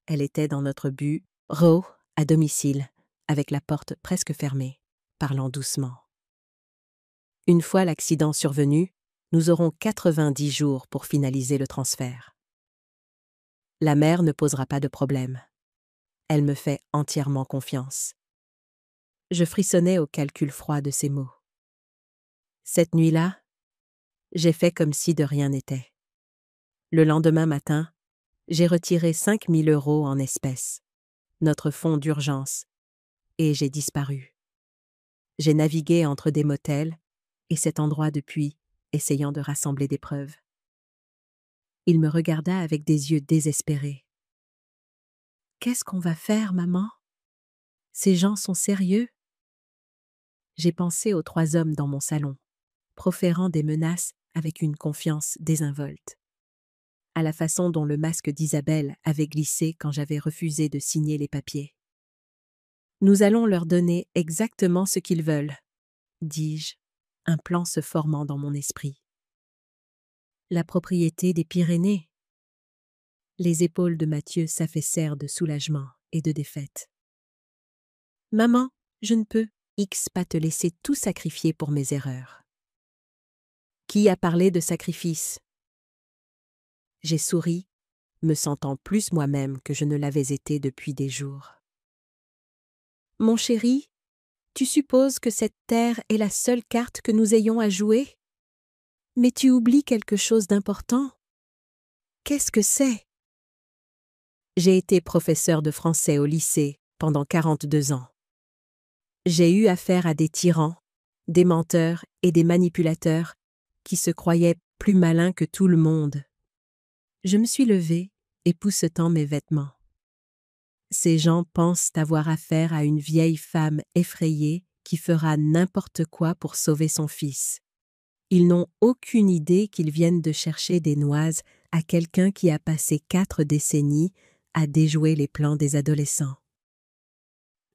Elle était dans notre bureau, à domicile, avec la porte presque fermée, parlant doucement. Une fois l'accident survenu, nous aurons 90 jours pour finaliser le transfert. La mère ne posera pas de problème. Elle me fait entièrement confiance. Je frissonnais au calcul froid de ces mots. Cette nuit-là, j'ai fait comme si de rien n'était. Le lendemain matin, j'ai retiré 5 000 € en espèces, notre fonds d'urgence, et j'ai disparu. J'ai navigué entre des motels et cet endroit depuis, essayant de rassembler des preuves. Il me regarda avec des yeux désespérés. « Qu'est-ce qu'on va faire, maman ?» Ces gens sont sérieux? J'ai pensé aux 3 hommes dans mon salon, proférant des menaces avec une confiance désinvolte. À la façon dont le masque d'Isabelle avait glissé quand j'avais refusé de signer les papiers. Nous allons leur donner exactement ce qu'ils veulent, dis-je, un plan se formant dans mon esprit. La propriété des Pyrénées. Les épaules de Mathieu s'affaissèrent de soulagement et de défaite. Maman, je ne peux pas te laisser tout sacrifier pour mes erreurs. Qui a parlé de sacrifice? J'ai souri, me sentant plus moi-même que je ne l'avais été depuis des jours. Mon chéri, tu supposes que cette terre est la seule carte que nous ayons à jouer? Mais tu oublies quelque chose d'important. Qu'est-ce que c'est? J'ai été professeur de français au lycée pendant 42 ans. J'ai eu affaire à des tyrans, des menteurs et des manipulateurs qui se croyaient plus malins que tout le monde. Je me suis levée, époussetant mes vêtements. Ces gens pensent avoir affaire à une vieille femme effrayée qui fera n'importe quoi pour sauver son fils. Ils n'ont aucune idée qu'ils viennent de chercher des noises à quelqu'un qui a passé 4 décennies à déjouer les plans des adolescents.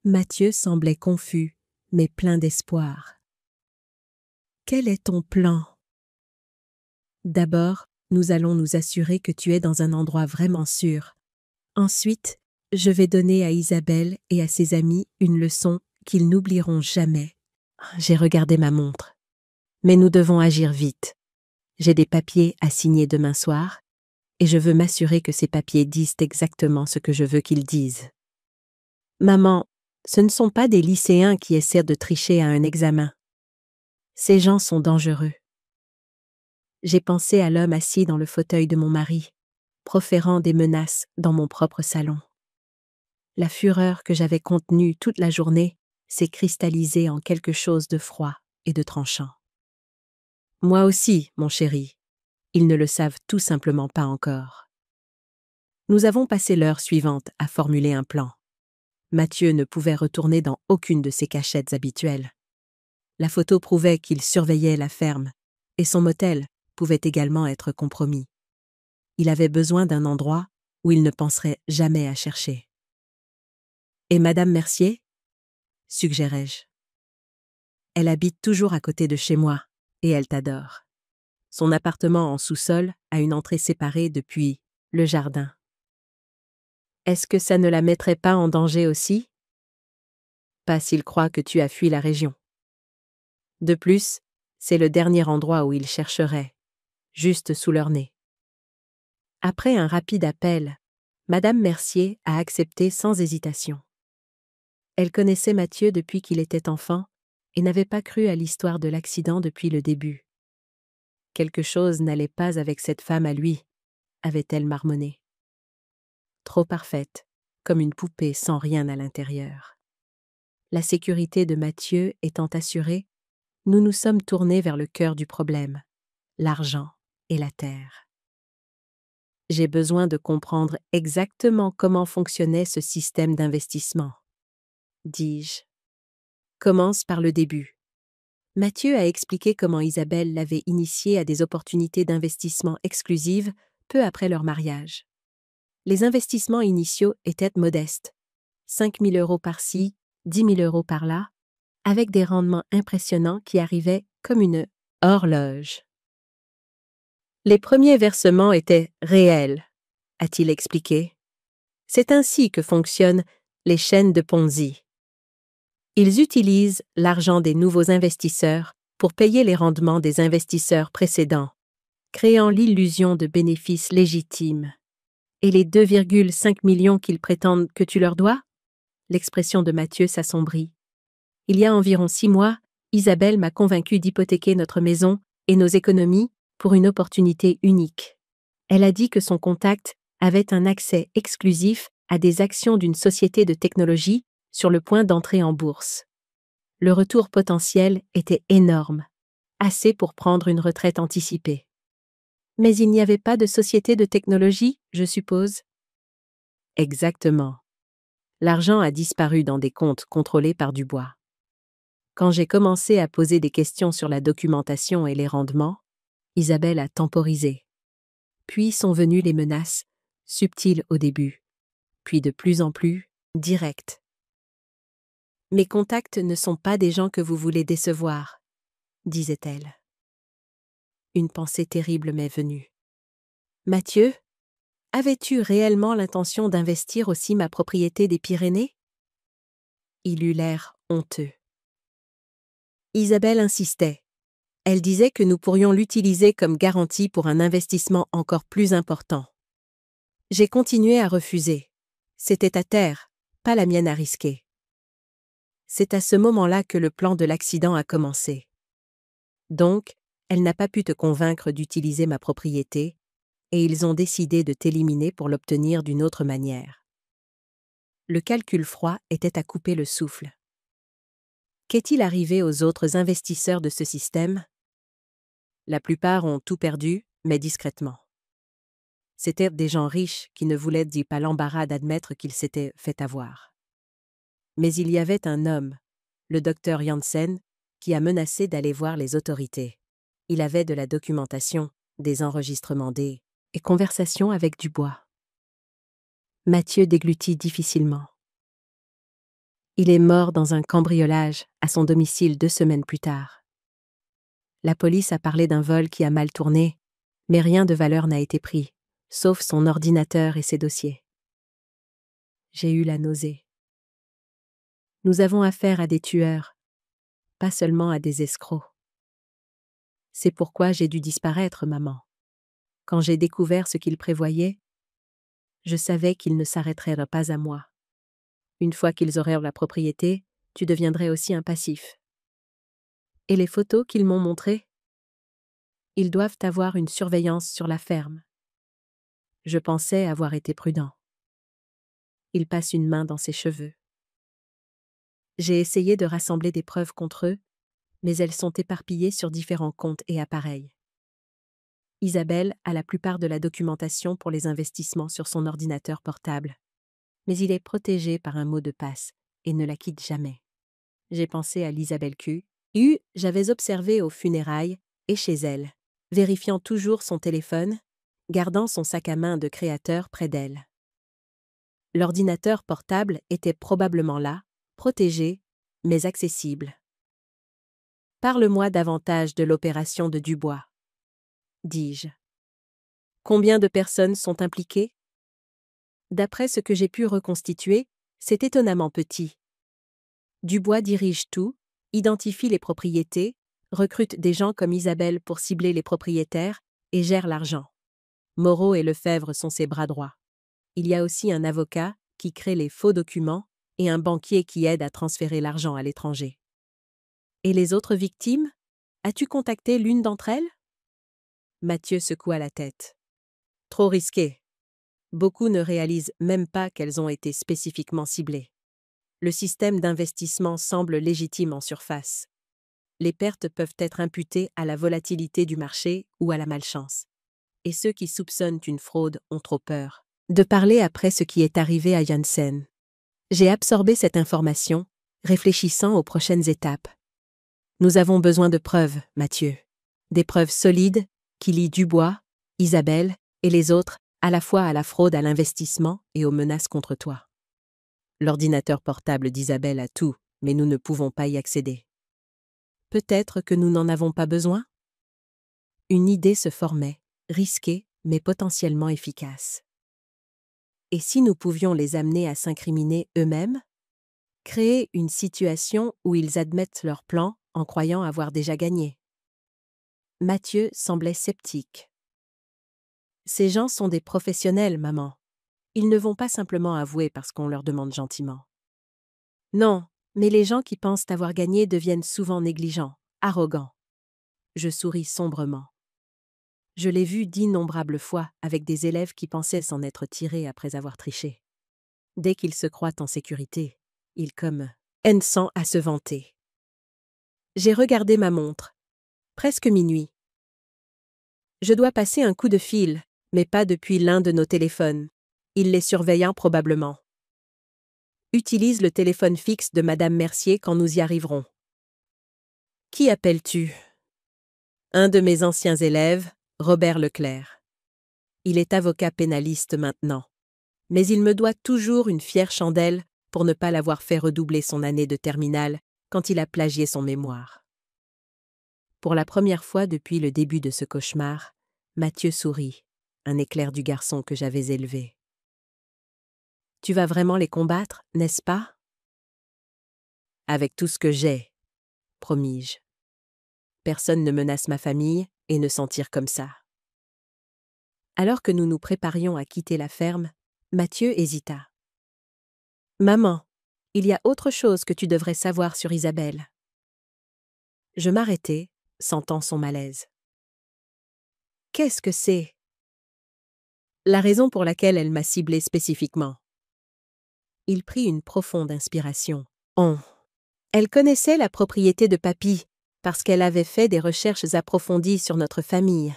Mathieu semblait confus, mais plein d'espoir. Quel est ton plan? D'abord, nous allons nous assurer que tu es dans un endroit vraiment sûr. Ensuite, je vais donner à Isabelle et à ses amis une leçon qu'ils n'oublieront jamais. J'ai regardé ma montre. Mais nous devons agir vite. J'ai des papiers à signer demain soir, et je veux m'assurer que ces papiers disent exactement ce que je veux qu'ils disent. Maman, ce ne sont pas des lycéens qui essaient de tricher à un examen. Ces gens sont dangereux. J'ai pensé à l'homme assis dans le fauteuil de mon mari, proférant des menaces dans mon propre salon. La fureur que j'avais contenue toute la journée s'est cristallisée en quelque chose de froid et de tranchant. Moi aussi, mon chéri. Ils ne le savent tout simplement pas encore. Nous avons passé l'heure suivante à formuler un plan. Mathieu ne pouvait retourner dans aucune de ses cachettes habituelles. La photo prouvait qu'il surveillait la ferme, et son motel pouvait également être compromis. Il avait besoin d'un endroit où il ne penserait jamais à chercher. « Et Madame Mercier ?» suggérai-je. « Elle habite toujours à côté de chez moi, et elle t'adore. Son appartement en sous-sol a une entrée séparée depuis le jardin. Est-ce que ça ne la mettrait pas en danger aussi? Pas s'il croit que tu as fui la région. De plus, c'est le dernier endroit où ils chercheraient, juste sous leur nez. » Après un rapide appel, Madame Mercier a accepté sans hésitation. Elle connaissait Mathieu depuis qu'il était enfant et n'avait pas cru à l'histoire de l'accident depuis le début. Quelque chose n'allait pas avec cette femme à lui, avait-elle marmonné. Trop parfaite, comme une poupée sans rien à l'intérieur. La sécurité de Mathieu étant assurée, nous nous sommes tournés vers le cœur du problème, l'argent et la terre. J'ai besoin de comprendre exactement comment fonctionnait ce système d'investissement, dis-je. Commence par le début. Mathieu a expliqué comment Isabelle l'avait initié à des opportunités d'investissement exclusives peu après leur mariage. Les investissements initiaux étaient modestes, 5 000 € par-ci, 10 000 € par-là, avec des rendements impressionnants qui arrivaient comme une horloge. Les premiers versements étaient réels, a-t-il expliqué. C'est ainsi que fonctionnent les chaînes de Ponzi. Ils utilisent l'argent des nouveaux investisseurs pour payer les rendements des investisseurs précédents, créant l'illusion de bénéfices légitimes. Et les 2,5 millions qu'ils prétendent que tu leur dois? L'expression de Mathieu s'assombrit. Il y a environ 6 mois, Isabelle m'a convaincu d'hypothéquer notre maison et nos économies pour une opportunité unique. Elle a dit que son contact avait un accès exclusif à des actions d'une société de technologie sur le point d'entrer en bourse. Le retour potentiel était énorme, assez pour prendre une retraite anticipée. Mais il n'y avait pas de société de technologie, je suppose? Exactement. L'argent a disparu dans des comptes contrôlés par Dubois. Quand j'ai commencé à poser des questions sur la documentation et les rendements, Isabelle a temporisé. Puis sont venues les menaces, subtiles au début, puis de plus en plus directes. Mes contacts ne sont pas des gens que vous voulez décevoir, disait-elle. Une pensée terrible m'est venue. Mathieu, avais-tu réellement l'intention d'investir aussi ma propriété des Pyrénées? Il eut l'air honteux. Isabelle insistait. Elle disait que nous pourrions l'utiliser comme garantie pour un investissement encore plus important. J'ai continué à refuser. C'était ta terre, pas la mienne à risquer. C'est à ce moment-là que le plan de l'accident a commencé. Donc, elle n'a pas pu te convaincre d'utiliser ma propriété, et ils ont décidé de t'éliminer pour l'obtenir d'une autre manière. Le calcul froid était à couper le souffle. Qu'est-il arrivé aux autres investisseurs de ce système? La plupart ont tout perdu, mais discrètement. C'étaient des gens riches qui ne voulaient pas l'embarras d'admettre qu'ils s'étaient fait avoir. Mais il y avait un homme, le docteur Janssen, qui a menacé d'aller voir les autorités. Il avait de la documentation, des enregistrements et conversations avec Dubois. Mathieu déglutit difficilement. Il est mort dans un cambriolage à son domicile 2 semaines plus tard. La police a parlé d'un vol qui a mal tourné, mais rien de valeur n'a été pris, sauf son ordinateur et ses dossiers. J'ai eu la nausée. Nous avons affaire à des tueurs, pas seulement à des escrocs. C'est pourquoi j'ai dû disparaître, maman. Quand j'ai découvert ce qu'ils prévoyaient, je savais qu'ils ne s'arrêteraient pas à moi. Une fois qu'ils auraient la propriété, tu deviendrais aussi un passif. Et les photos qu'ils m'ont montrées? Ils doivent avoir une surveillance sur la ferme. Je pensais avoir été prudent. Il passe une main dans ses cheveux. J'ai essayé de rassembler des preuves contre eux, mais elles sont éparpillées sur différents comptes et appareils. Isabelle a la plupart de la documentation pour les investissements sur son ordinateur portable. Mais il est protégé par un mot de passe et ne la quitte jamais. J'ai pensé à l'Isabelle j'avais observé aux funérailles et chez elle, vérifiant toujours son téléphone, gardant son sac à main de créateur près d'elle. L'ordinateur portable était probablement là, protégé, mais accessible. Parle-moi davantage de l'opération de Dubois, dis-je. Combien de personnes sont impliquées? D'après ce que j'ai pu reconstituer, c'est étonnamment petit. Dubois dirige tout, identifie les propriétés, recrute des gens comme Isabelle pour cibler les propriétaires et gère l'argent. Moreau et Lefebvre sont ses bras droits. Il y a aussi un avocat qui crée les faux documents et un banquier qui aide à transférer l'argent à l'étranger. Et les autres victimes? As-tu contacté l'une d'entre elles? Mathieu secoua la tête. Trop risqué. Beaucoup ne réalisent même pas qu'elles ont été spécifiquement ciblées. Le système d'investissement semble légitime en surface. Les pertes peuvent être imputées à la volatilité du marché ou à la malchance. Et ceux qui soupçonnent une fraude ont trop peur de parler après ce qui est arrivé à Janssen. J'ai absorbé cette information, réfléchissant aux prochaines étapes. Nous avons besoin de preuves, Mathieu. Des preuves solides qui lient Dubois, Isabelle et les autres à la fois à la fraude à l'investissement et aux menaces contre toi. L'ordinateur portable d'Isabelle a tout, mais nous ne pouvons pas y accéder. Peut-être que nous n'en avons pas besoin? Une idée se formait, risquée, mais potentiellement efficace. Et si nous pouvions les amener à s'incriminer eux-mêmes? Créer une situation où ils admettent leur plan en croyant avoir déjà gagné. Mathieu semblait sceptique. Ces gens sont des professionnels, maman. Ils ne vont pas simplement avouer parce qu'on leur demande gentiment. Non, mais les gens qui pensent avoir gagné deviennent souvent négligents, arrogants. Je souris sombrement. Je l'ai vu d'innombrables fois avec des élèves qui pensaient s'en être tirés après avoir triché. Dès qu'ils se croient en sécurité, ils haine-sang à se vanter. J'ai regardé ma montre. Presque minuit. Je dois passer un coup de fil, mais pas depuis l'un de nos téléphones. Il les surveille probablement. Utilise le téléphone fixe de Madame Mercier quand nous y arriverons. Qui appelles-tu? Un de mes anciens élèves, Robert Leclerc. Il est avocat pénaliste maintenant. Mais il me doit toujours une fière chandelle pour ne pas l'avoir fait redoubler son année de terminale quand il a plagié son mémoire. Pour la première fois depuis le début de ce cauchemar, Mathieu sourit, un éclair du garçon que j'avais élevé. Tu vas vraiment les combattre, n'est-ce pas? Avec tout ce que j'ai, promis-je. Personne ne menace ma famille et ne s'en tire comme ça. Alors que nous nous préparions à quitter la ferme, Mathieu hésita. Maman, il y a autre chose que tu devrais savoir sur Isabelle. Je m'arrêtai, sentant son malaise. Qu'est-ce que c'est? La raison pour laquelle elle m'a ciblé spécifiquement. Il prit une profonde inspiration. Elle connaissait la propriété de papy, parce qu'elle avait fait des recherches approfondies sur notre famille.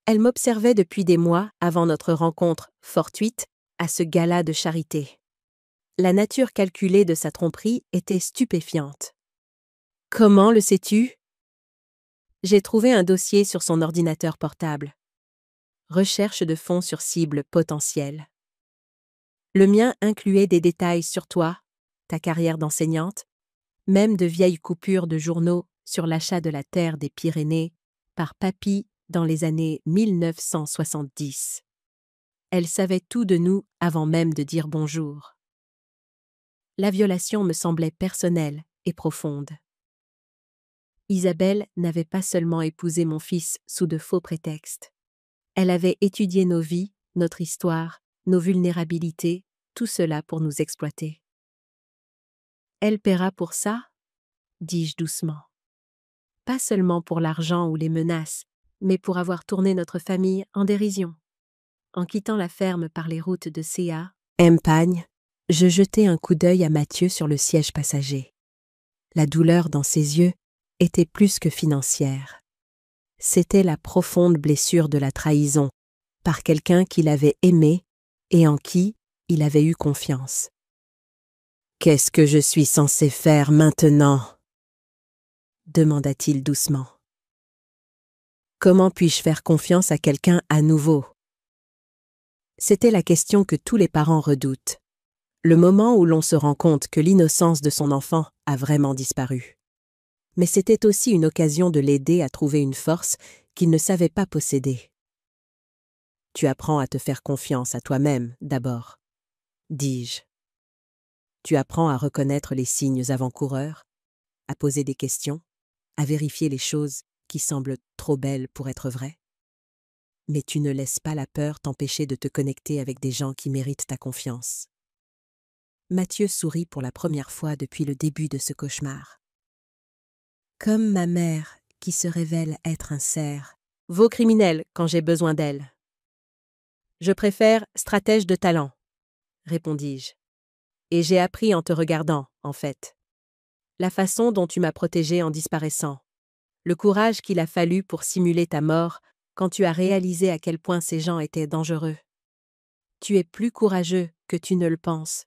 Elle m'observait depuis des mois avant notre rencontre fortuite à ce gala de charité. La nature calculée de sa tromperie était stupéfiante. Comment le sais-tu? J'ai trouvé un dossier sur son ordinateur portable. Recherche de fonds sur cibles potentielles. Le mien incluait des détails sur toi, ta carrière d'enseignante, même de vieilles coupures de journaux sur l'achat de la terre des Pyrénées par papy dans les années 1970. Elle savait tout de nous avant même de dire bonjour. La violation me semblait personnelle et profonde. Isabelle n'avait pas seulement épousé mon fils sous de faux prétextes. Elle avait étudié nos vies, notre histoire, nos vulnérabilités, tout cela pour nous exploiter. Elle paiera pour ça? Dis-je doucement. Pas seulement pour l'argent ou les menaces, mais pour avoir tourné notre famille en dérision. En quittant la ferme par les routes de Céa, Empagne, je jetai un coup d'œil à Mathieu sur le siège passager. La douleur dans ses yeux était plus que financière. C'était la profonde blessure de la trahison par quelqu'un qu'il avait aimé et en qui il avait eu confiance. « Qu'est-ce que je suis censé faire maintenant ?» demanda-t-il doucement. « Comment puis-je faire confiance à quelqu'un à nouveau ?» C'était la question que tous les parents redoutent. Le moment où l'on se rend compte que l'innocence de son enfant a vraiment disparu. Mais c'était aussi une occasion de l'aider à trouver une force qu'il ne savait pas posséder. « Tu apprends à te faire confiance à toi-même, d'abord, » dis-je. Tu apprends à reconnaître les signes avant-coureurs, à poser des questions, à vérifier les choses qui semblent trop belles pour être vraies. Mais tu ne laisses pas la peur t'empêcher de te connecter avec des gens qui méritent ta confiance. Mathieu sourit pour la première fois depuis le début de ce cauchemar. Comme ma mère, qui se révèle être un cerf, vaut criminel quand j'ai besoin d'elle. Je préfère stratège de talent, répondis-je. Et j'ai appris en te regardant, en fait. La façon dont tu m'as protégée en disparaissant. Le courage qu'il a fallu pour simuler ta mort quand tu as réalisé à quel point ces gens étaient dangereux. Tu es plus courageux que tu ne le penses.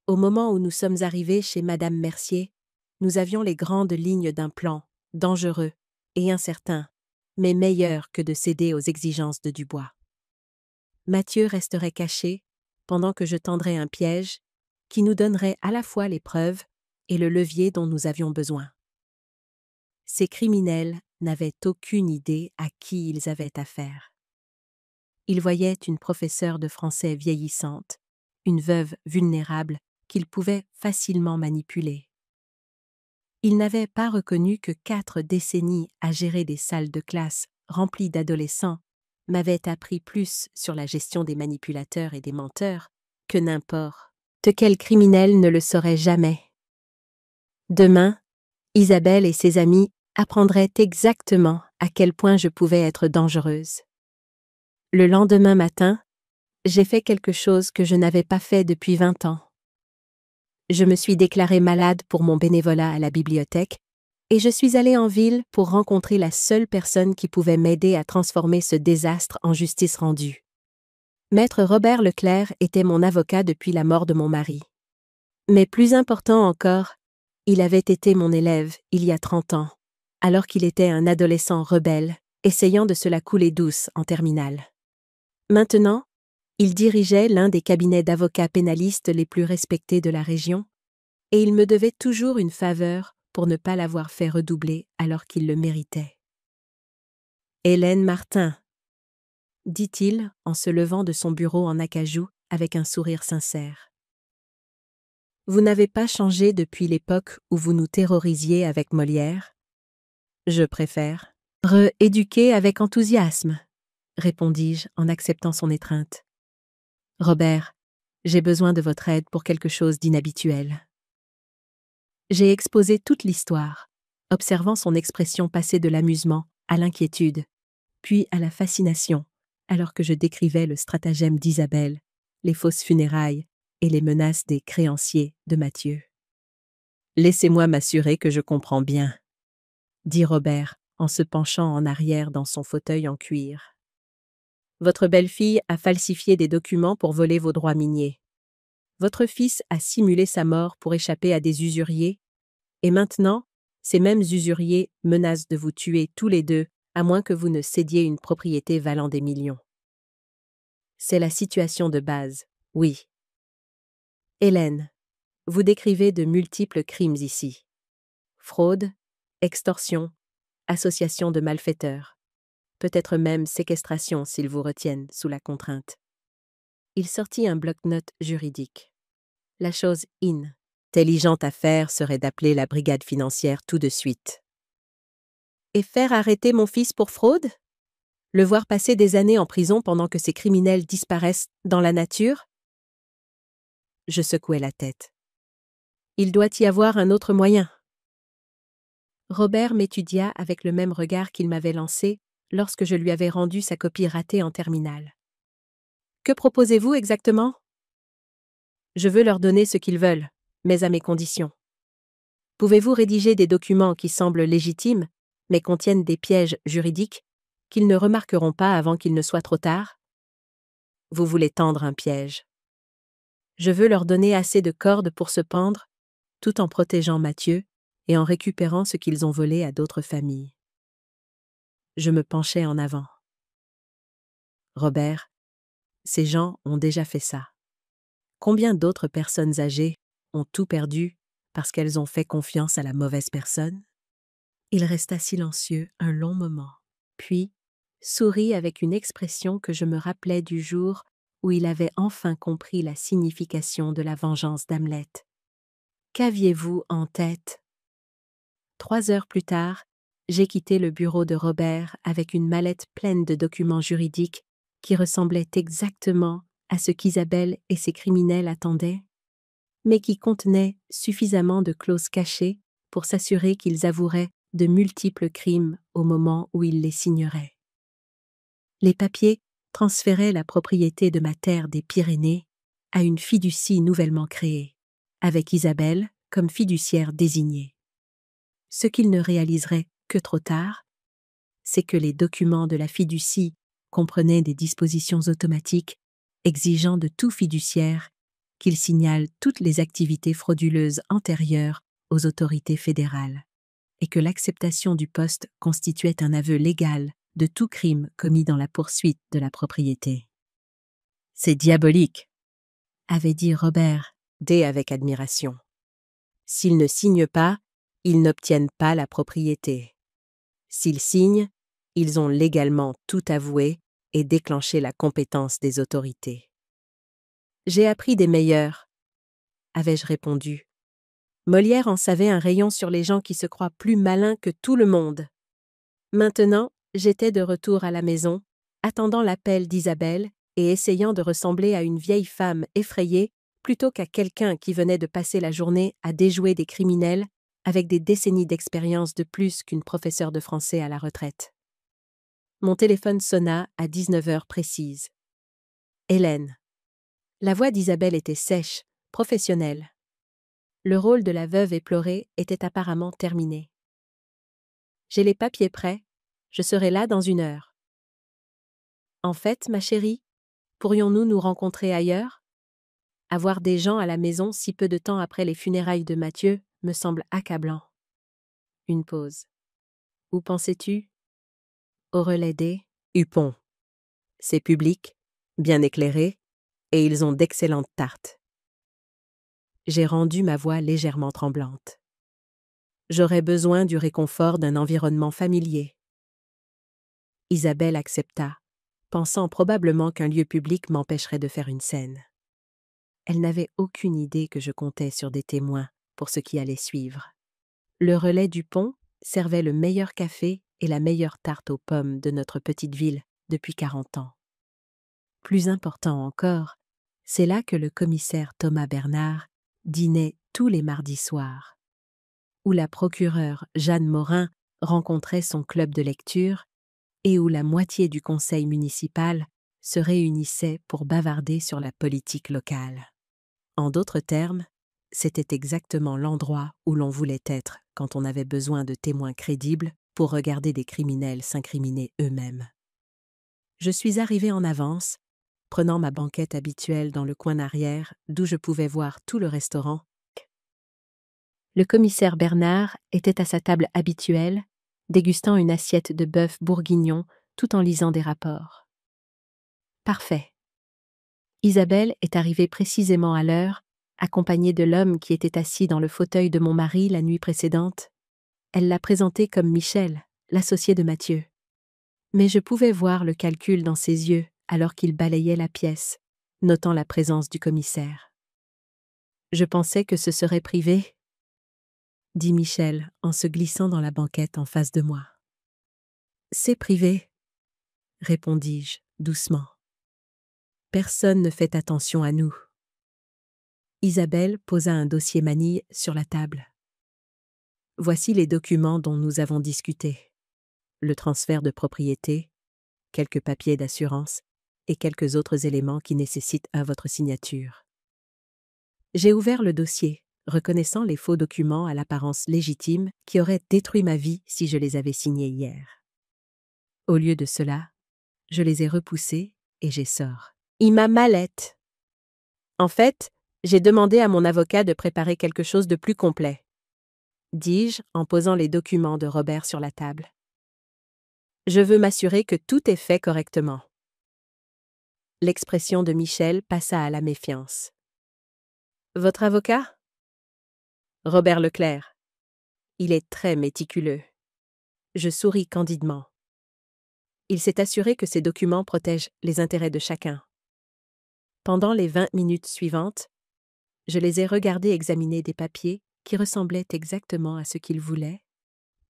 Au moment où nous sommes arrivés chez Madame Mercier, nous avions les grandes lignes d'un plan, dangereux et incertain, mais meilleur que de céder aux exigences de Dubois. Mathieu resterait caché, pendant que je tendrais un piège qui nous donnerait à la fois les preuves et le levier dont nous avions besoin. Ces criminels n'avaient aucune idée à qui ils avaient affaire. Ils voyaient une professeure de français vieillissante, une veuve vulnérable qu'ils pouvaient facilement manipuler. Ils n'avaient pas reconnu que 4 décennies à gérer des salles de classe remplies d'adolescents m'avaient appris plus sur la gestion des manipulateurs et des menteurs que n'importe quel criminel ne le saurait jamais. Demain, Isabelle et ses amis apprendraient exactement à quel point je pouvais être dangereuse. Le lendemain matin, j'ai fait quelque chose que je n'avais pas fait depuis 20 ans. Je me suis déclarée malade pour mon bénévolat à la bibliothèque et je suis allée en ville pour rencontrer la seule personne qui pouvait m'aider à transformer ce désastre en justice rendue. Maître Robert Leclerc était mon avocat depuis la mort de mon mari. Mais plus important encore, il avait été mon élève il y a 30 ans, alors qu'il était un adolescent rebelle, essayant de se la couler douce en terminale. Maintenant, il dirigeait l'un des cabinets d'avocats pénalistes les plus respectés de la région, et il me devait toujours une faveur pour ne pas l'avoir fait redoubler alors qu'il le méritait. « Hélène Martin », dit-il en se levant de son bureau en acajou avec un sourire sincère. « Vous n'avez pas changé depuis l'époque où vous nous terrorisiez avec Molière. Je préfère rééduquer avec enthousiasme, répondis-je en acceptant son étreinte. Robert, j'ai besoin de votre aide pour quelque chose d'inhabituel. J'ai exposé toute l'histoire, observant son expression passer de l'amusement à l'inquiétude, puis à la fascination, alors que je décrivais le stratagème d'Isabelle, les fausses funérailles et les menaces des créanciers de Mathieu. « Laissez-moi m'assurer que je comprends bien, » dit Robert en se penchant en arrière dans son fauteuil en cuir. « Votre belle-fille a falsifié des documents pour voler vos droits miniers. Votre fils a simulé sa mort pour échapper à des usuriers, et maintenant, ces mêmes usuriers menacent de vous tuer tous les deux, à moins que vous ne cédiez une propriété valant des millions. C'est la situation de base, oui. Hélène, vous décrivez de multiples crimes ici. Fraude, extorsion, association de malfaiteurs, peut-être même séquestration s'ils vous retiennent sous la contrainte. » Il sortit un bloc-notes juridique. La chose intelligente à faire serait d'appeler la brigade financière tout de suite. Et faire arrêter mon fils pour fraude ? Le voir passer des années en prison pendant que ces criminels disparaissent dans la nature ? Je secouai la tête. Il doit y avoir un autre moyen. Robert m'étudia avec le même regard qu'il m'avait lancé lorsque je lui avais rendu sa copie ratée en terminale. Que proposez-vous exactement ? Je veux leur donner ce qu'ils veulent, mais à mes conditions. Pouvez-vous rédiger des documents qui semblent légitimes, mais contiennent des pièges juridiques qu'ils ne remarqueront pas avant qu'il ne soit trop tard ? Vous voulez tendre un piège. Je veux leur donner assez de cordes pour se pendre, tout en protégeant Mathieu et en récupérant ce qu'ils ont volé à d'autres familles. Je me penchai en avant. Robert, ces gens ont déjà fait ça. Combien d'autres personnes âgées ont tout perdu parce qu'elles ont fait confiance à la mauvaise personne ? Il resta silencieux un long moment, puis sourit avec une expression que je me rappelais du jour où il avait enfin compris la signification de la vengeance d'Hamlet. Qu'aviez-vous en tête ? 3 heures plus tard, j'ai quitté le bureau de Robert avec une mallette pleine de documents juridiques qui ressemblaient exactement à ce qu'Isabelle et ses criminels attendaient, mais qui contenaient suffisamment de clauses cachées pour s'assurer qu'ils avoueraient de multiples crimes au moment où ils les signeraient. Les papiers transféraient la propriété de ma terre des Pyrénées à une fiducie nouvellement créée, avec Isabelle comme fiduciaire désignée. Ce qu'ils ne réaliseraient que trop tard, c'est que les documents de la fiducie comprenaient des dispositions automatiques exigeant de tout fiduciaire qu'il signale toutes les activités frauduleuses antérieures aux autorités fédérales, et que l'acceptation du poste constituait un aveu légal de tout crime commis dans la poursuite de la propriété. « C'est diabolique », avait dit Robert, avec admiration. « S'ils ne signent pas, ils n'obtiennent pas la propriété. S'ils signent, ils ont légalement tout avoué et déclenché la compétence des autorités. »« J'ai appris des meilleurs, » avais-je répondu. Molière en savait un rayon sur les gens qui se croient plus malins que tout le monde. Maintenant, j'étais de retour à la maison, attendant l'appel d'Isabelle et essayant de ressembler à une vieille femme effrayée plutôt qu'à quelqu'un qui venait de passer la journée à déjouer des criminels avec des décennies d'expérience de plus qu'une professeure de français à la retraite. Mon téléphone sonna à 19 heures précises. Hélène. La voix d'Isabelle était sèche, professionnelle. Le rôle de la veuve éplorée était apparemment terminé. J'ai les papiers prêts, je serai là dans 1 heure. En fait, ma chérie, pourrions-nous nous rencontrer ailleurs ? Avoir des gens à la maison si peu de temps après les funérailles de Mathieu me semble accablant. Une pause. Où pensais-tu? Au relais des Hupon. C'est public, bien éclairé, et ils ont d'excellentes tartes. J'ai rendu ma voix légèrement tremblante. J'aurais besoin du réconfort d'un environnement familier. Isabelle accepta, pensant probablement qu'un lieu public m'empêcherait de faire une scène. Elle n'avait aucune idée que je comptais sur des témoins pour ce qui allait suivre. Le relais du pont servait le meilleur café et la meilleure tarte aux pommes de notre petite ville depuis 40 ans. Plus important encore, c'est là que le commissaire Thomas Bernard dînait tous les mardis soirs, où la procureure Jeanne Morin rencontrait son club de lecture et où la moitié du conseil municipal se réunissait pour bavarder sur la politique locale. En d'autres termes, c'était exactement l'endroit où l'on voulait être quand on avait besoin de témoins crédibles pour regarder des criminels s'incriminer eux-mêmes. Je suis arrivée en avance, prenant ma banquette habituelle dans le coin arrière d'où je pouvais voir tout le restaurant. Le commissaire Bernard était à sa table habituelle, dégustant une assiette de bœuf bourguignon tout en lisant des rapports. Parfait. Isabelle est arrivée précisément à l'heure, accompagnée de l'homme qui était assis dans le fauteuil de mon mari la nuit précédente. Elle l'a présenté comme Michel, l'associé de Mathieu. Mais je pouvais voir le calcul dans ses yeux alors qu'il balayait la pièce, notant la présence du commissaire. « Je pensais que ce serait privé », dit Michel en se glissant dans la banquette en face de moi. « C'est privé », répondis-je doucement. « Personne ne fait attention à nous. » Isabelle posa un dossier manille sur la table. « Voici les documents dont nous avons discuté. Le transfert de propriété, quelques papiers d'assurance et quelques autres éléments qui nécessitent votre signature. » J'ai ouvert le dossier, reconnaissant les faux documents à l'apparence légitime qui auraient détruit ma vie si je les avais signés hier. Au lieu de cela, je les ai repoussés et j'ai sort. Ma mallette. En fait, j'ai demandé à mon avocat de préparer quelque chose de plus complet, dis-je en posant les documents de Robert sur la table. Je veux m'assurer que tout est fait correctement. L'expression de Michel passa à la méfiance. Votre avocat? Robert Leclerc. Il est très méticuleux. Je souris candidement. Il s'est assuré que ces documents protègent les intérêts de chacun. Pendant les 20 minutes suivantes, je les ai regardés examiner des papiers qui ressemblaient exactement à ce qu'il voulait,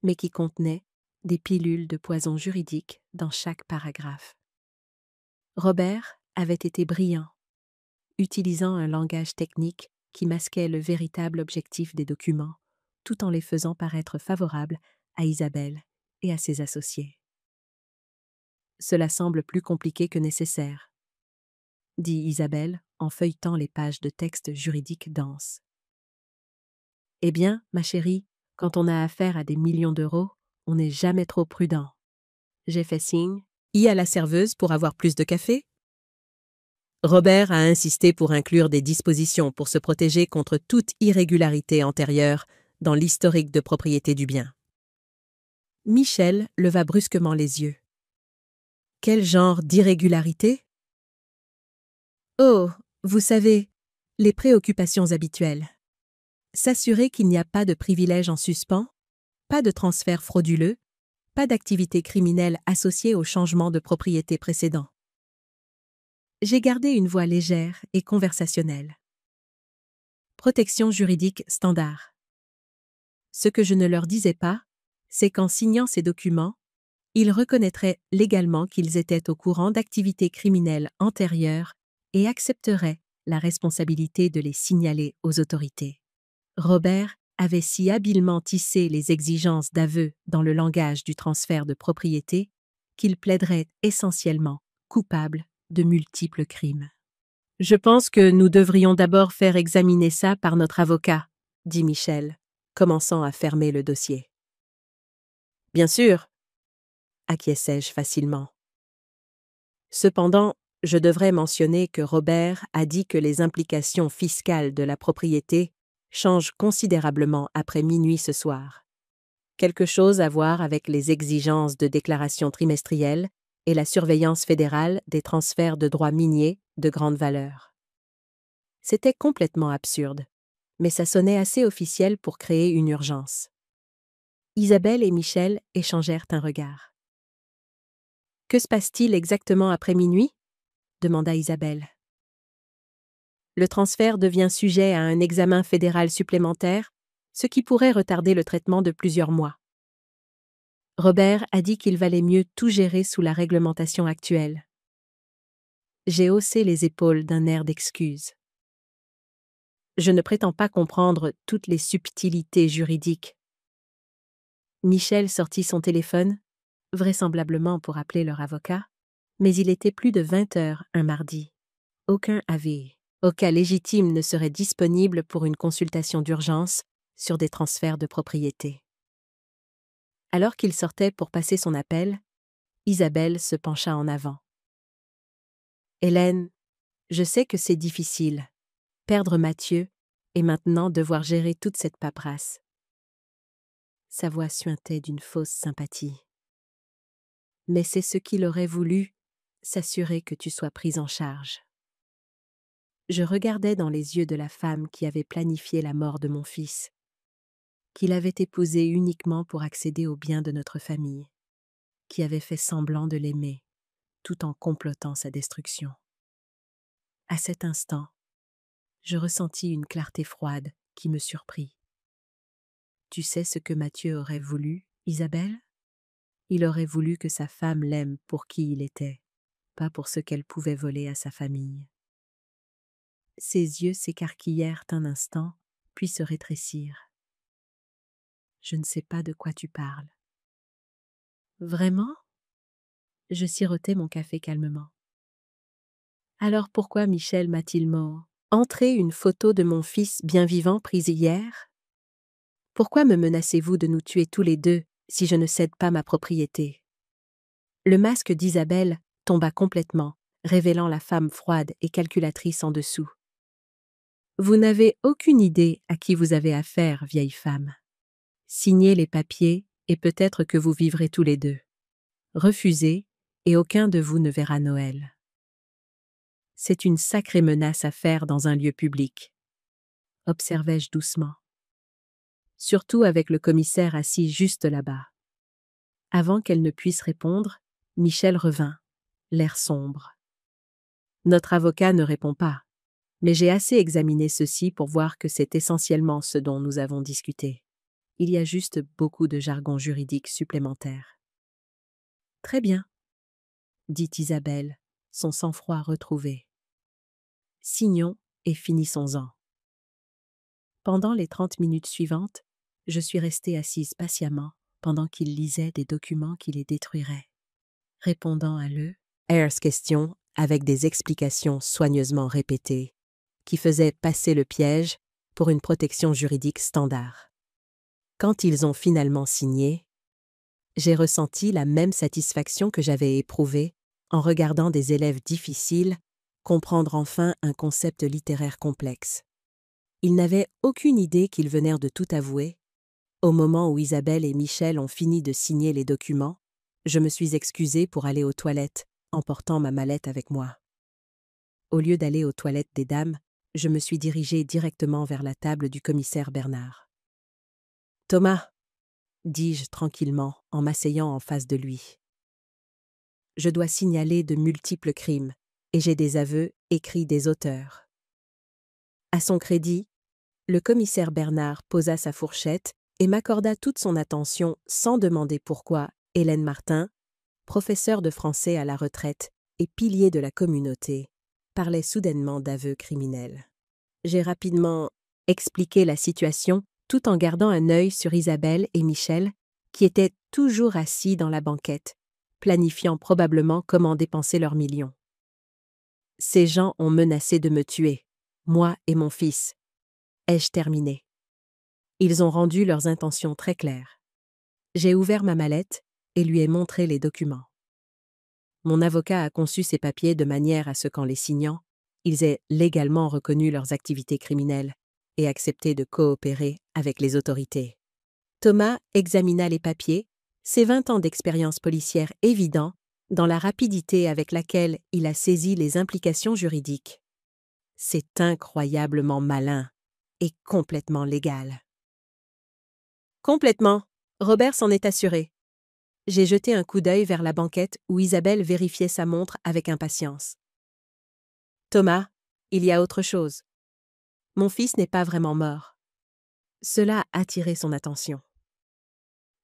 mais qui contenaient des pilules de poison juridique dans chaque paragraphe. Robert avait été brillant, utilisant un langage technique qui masquait le véritable objectif des documents, tout en les faisant paraître favorables à Isabelle et à ses associés. Cela semble plus compliqué que nécessaire, dit Isabelle en feuilletant les pages de texte juridique denses. Eh bien, ma chérie, quand on a affaire à des millions d'euros, on n'est jamais trop prudent. J'ai fait signe. À la serveuse pour avoir plus de café? Robert a insisté pour inclure des dispositions pour se protéger contre toute irrégularité antérieure dans l'historique de propriété du bien. Michel leva brusquement les yeux. Quel genre d'irrégularité? Oh, vous savez, les préoccupations habituelles. S'assurer qu'il n'y a pas de privilèges en suspens, pas de transfert frauduleux, pas d'activité criminelle associée au changement de propriété précédent. J'ai gardé une voix légère et conversationnelle. Protection juridique standard. Ce que je ne leur disais pas, c'est qu'en signant ces documents, ils reconnaîtraient légalement qu'ils étaient au courant d'activités criminelles antérieures et accepteraient la responsabilité de les signaler aux autorités. Robert avait si habilement tissé les exigences d'aveu dans le langage du transfert de propriété qu'il plaiderait essentiellement coupable de multiples crimes. « Je pense que nous devrions d'abord faire examiner ça par notre avocat, » dit Michel, commençant à fermer le dossier. « Bien sûr, » acquiesçai-je facilement. Cependant, Je devrais mentionner que Robert a dit que les implications fiscales de la propriété changent considérablement après minuit ce soir. Quelque chose à voir avec les exigences de déclaration trimestrielle et la surveillance fédérale des transferts de droits miniers de grande valeur. C'était complètement absurde, mais ça sonnait assez officiel pour créer une urgence. Isabelle et Michel échangèrent un regard. « Que se passe-t-il exactement après minuit ?» demanda Isabelle. Le transfert devient sujet à un examen fédéral supplémentaire, ce qui pourrait retarder le traitement de plusieurs mois. Robert a dit qu'il valait mieux tout gérer sous la réglementation actuelle. J'ai haussé les épaules d'un air d'excuse. Je ne prétends pas comprendre toutes les subtilités juridiques. Michel sortit son téléphone, vraisemblablement pour appeler leur avocat, mais il était plus de 20 heures un mardi. Aucun avocat légitime ne serait disponible pour une consultation d'urgence sur des transferts de propriété. Alors qu'il sortait pour passer son appel, Isabelle se pencha en avant. « Hélène, je sais que c'est difficile. Perdre Mathieu et maintenant devoir gérer toute cette paperasse. » Sa voix suintait d'une fausse sympathie. « Mais c'est ce qu'il aurait voulu, s'assurer que tu sois prise en charge. » Je regardais dans les yeux de la femme qui avait planifié la mort de mon fils, qu'il avait épousé uniquement pour accéder aux biens de notre famille, qui avait fait semblant de l'aimer, tout en complotant sa destruction. À cet instant, je ressentis une clarté froide qui me surprit. Tu sais ce que Mathieu aurait voulu, Isabelle ? Il aurait voulu que sa femme l'aime pour qui il était, pas pour ce qu'elle pouvait voler à sa famille. Ses yeux s'écarquillèrent un instant, puis se rétrécirent. Je ne sais pas de quoi tu parles. Vraiment ? Je sirotais mon café calmement. Alors pourquoi Michel m'a-t-il montré une photo de mon fils bien vivant prise hier ? Pourquoi me menacez-vous de nous tuer tous les deux si je ne cède pas ma propriété ? Le masque d'Isabelle tomba complètement, révélant la femme froide et calculatrice en dessous. Vous n'avez aucune idée à qui vous avez affaire, vieille femme. Signez les papiers et peut-être que vous vivrez tous les deux. Refusez et aucun de vous ne verra Noël. C'est une sacrée menace à faire dans un lieu public, observai-je doucement. Surtout avec le commissaire assis juste là-bas. Avant qu'elle ne puisse répondre, Michel revint, l'air sombre. Notre avocat ne répond pas, mais j'ai assez examiné ceci pour voir que c'est essentiellement ce dont nous avons discuté. Il y a juste beaucoup de jargon juridique supplémentaire. Très bien, dit Isabelle, son sang-froid retrouvé. Signons et finissons-en. Pendant les 30 minutes suivantes, je suis restée assise patiemment pendant qu'il lisait des documents qui les détruiraient, répondant à leurs questions avec des explications soigneusement répétées, qui faisaient passer le piège pour une protection juridique standard. Quand ils ont finalement signé, j'ai ressenti la même satisfaction que j'avais éprouvée en regardant des élèves difficiles comprendre enfin un concept littéraire complexe. Ils n'avaient aucune idée qu'ils venèrent de tout avouer. Au moment où Isabelle et Michel ont fini de signer les documents, je me suis excusée pour aller aux toilettes, emportant ma mallette avec moi. Au lieu d'aller aux toilettes des dames, je me suis dirigée directement vers la table du commissaire Bernard. « Thomas !» dis-je tranquillement en m'asseyant en face de lui. « Je dois signaler de multiples crimes, et j'ai des aveux écrits des auteurs. » À son crédit, le commissaire Bernard posa sa fourchette et m'accorda toute son attention sans demander pourquoi Hélène Martin, professeure de français à la retraite et pilier de la communauté, parlait soudainement d'aveux criminels. J'ai rapidement expliqué la situation tout en gardant un œil sur Isabelle et Michel, qui étaient toujours assis dans la banquette, planifiant probablement comment dépenser leurs millions. Ces gens ont menacé de me tuer, moi et mon fils. Ai-je terminé? Ils ont rendu leurs intentions très claires. J'ai ouvert ma mallette et lui ai montré les documents. Mon avocat a conçu ces papiers de manière à ce qu'en les signant, ils aient légalement reconnu leurs activités criminelles et accepté de coopérer avec les autorités. Thomas examina les papiers, ses 20 ans d'expérience policière évidents, dans la rapidité avec laquelle il a saisi les implications juridiques. C'est incroyablement malin et complètement légal. Complètement. Robert s'en est assuré. J'ai jeté un coup d'œil vers la banquette où Isabelle vérifiait sa montre avec impatience. Thomas, il y a autre chose. Mon fils n'est pas vraiment mort. Cela a attiré son attention.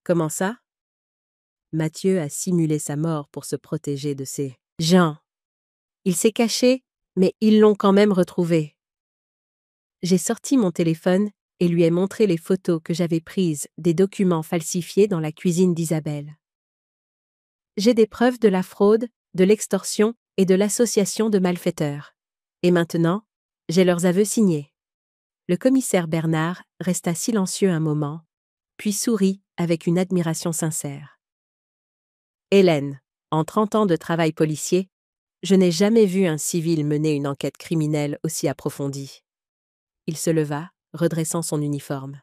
Comment ça? Mathieu a simulé sa mort pour se protéger de ses gens. Il s'est caché, mais ils l'ont quand même retrouvé. J'ai sorti mon téléphone et lui ai montré les photos que j'avais prises des documents falsifiés dans la cuisine d'Isabelle. J'ai des preuves de la fraude, de l'extorsion et de l'association de malfaiteurs. Et maintenant, j'ai leurs aveux signés. Le commissaire Bernard resta silencieux un moment, puis sourit avec une admiration sincère. Hélène, en 30 ans de travail policier, je n'ai jamais vu un civil mener une enquête criminelle aussi approfondie. Il se leva, redressant son uniforme.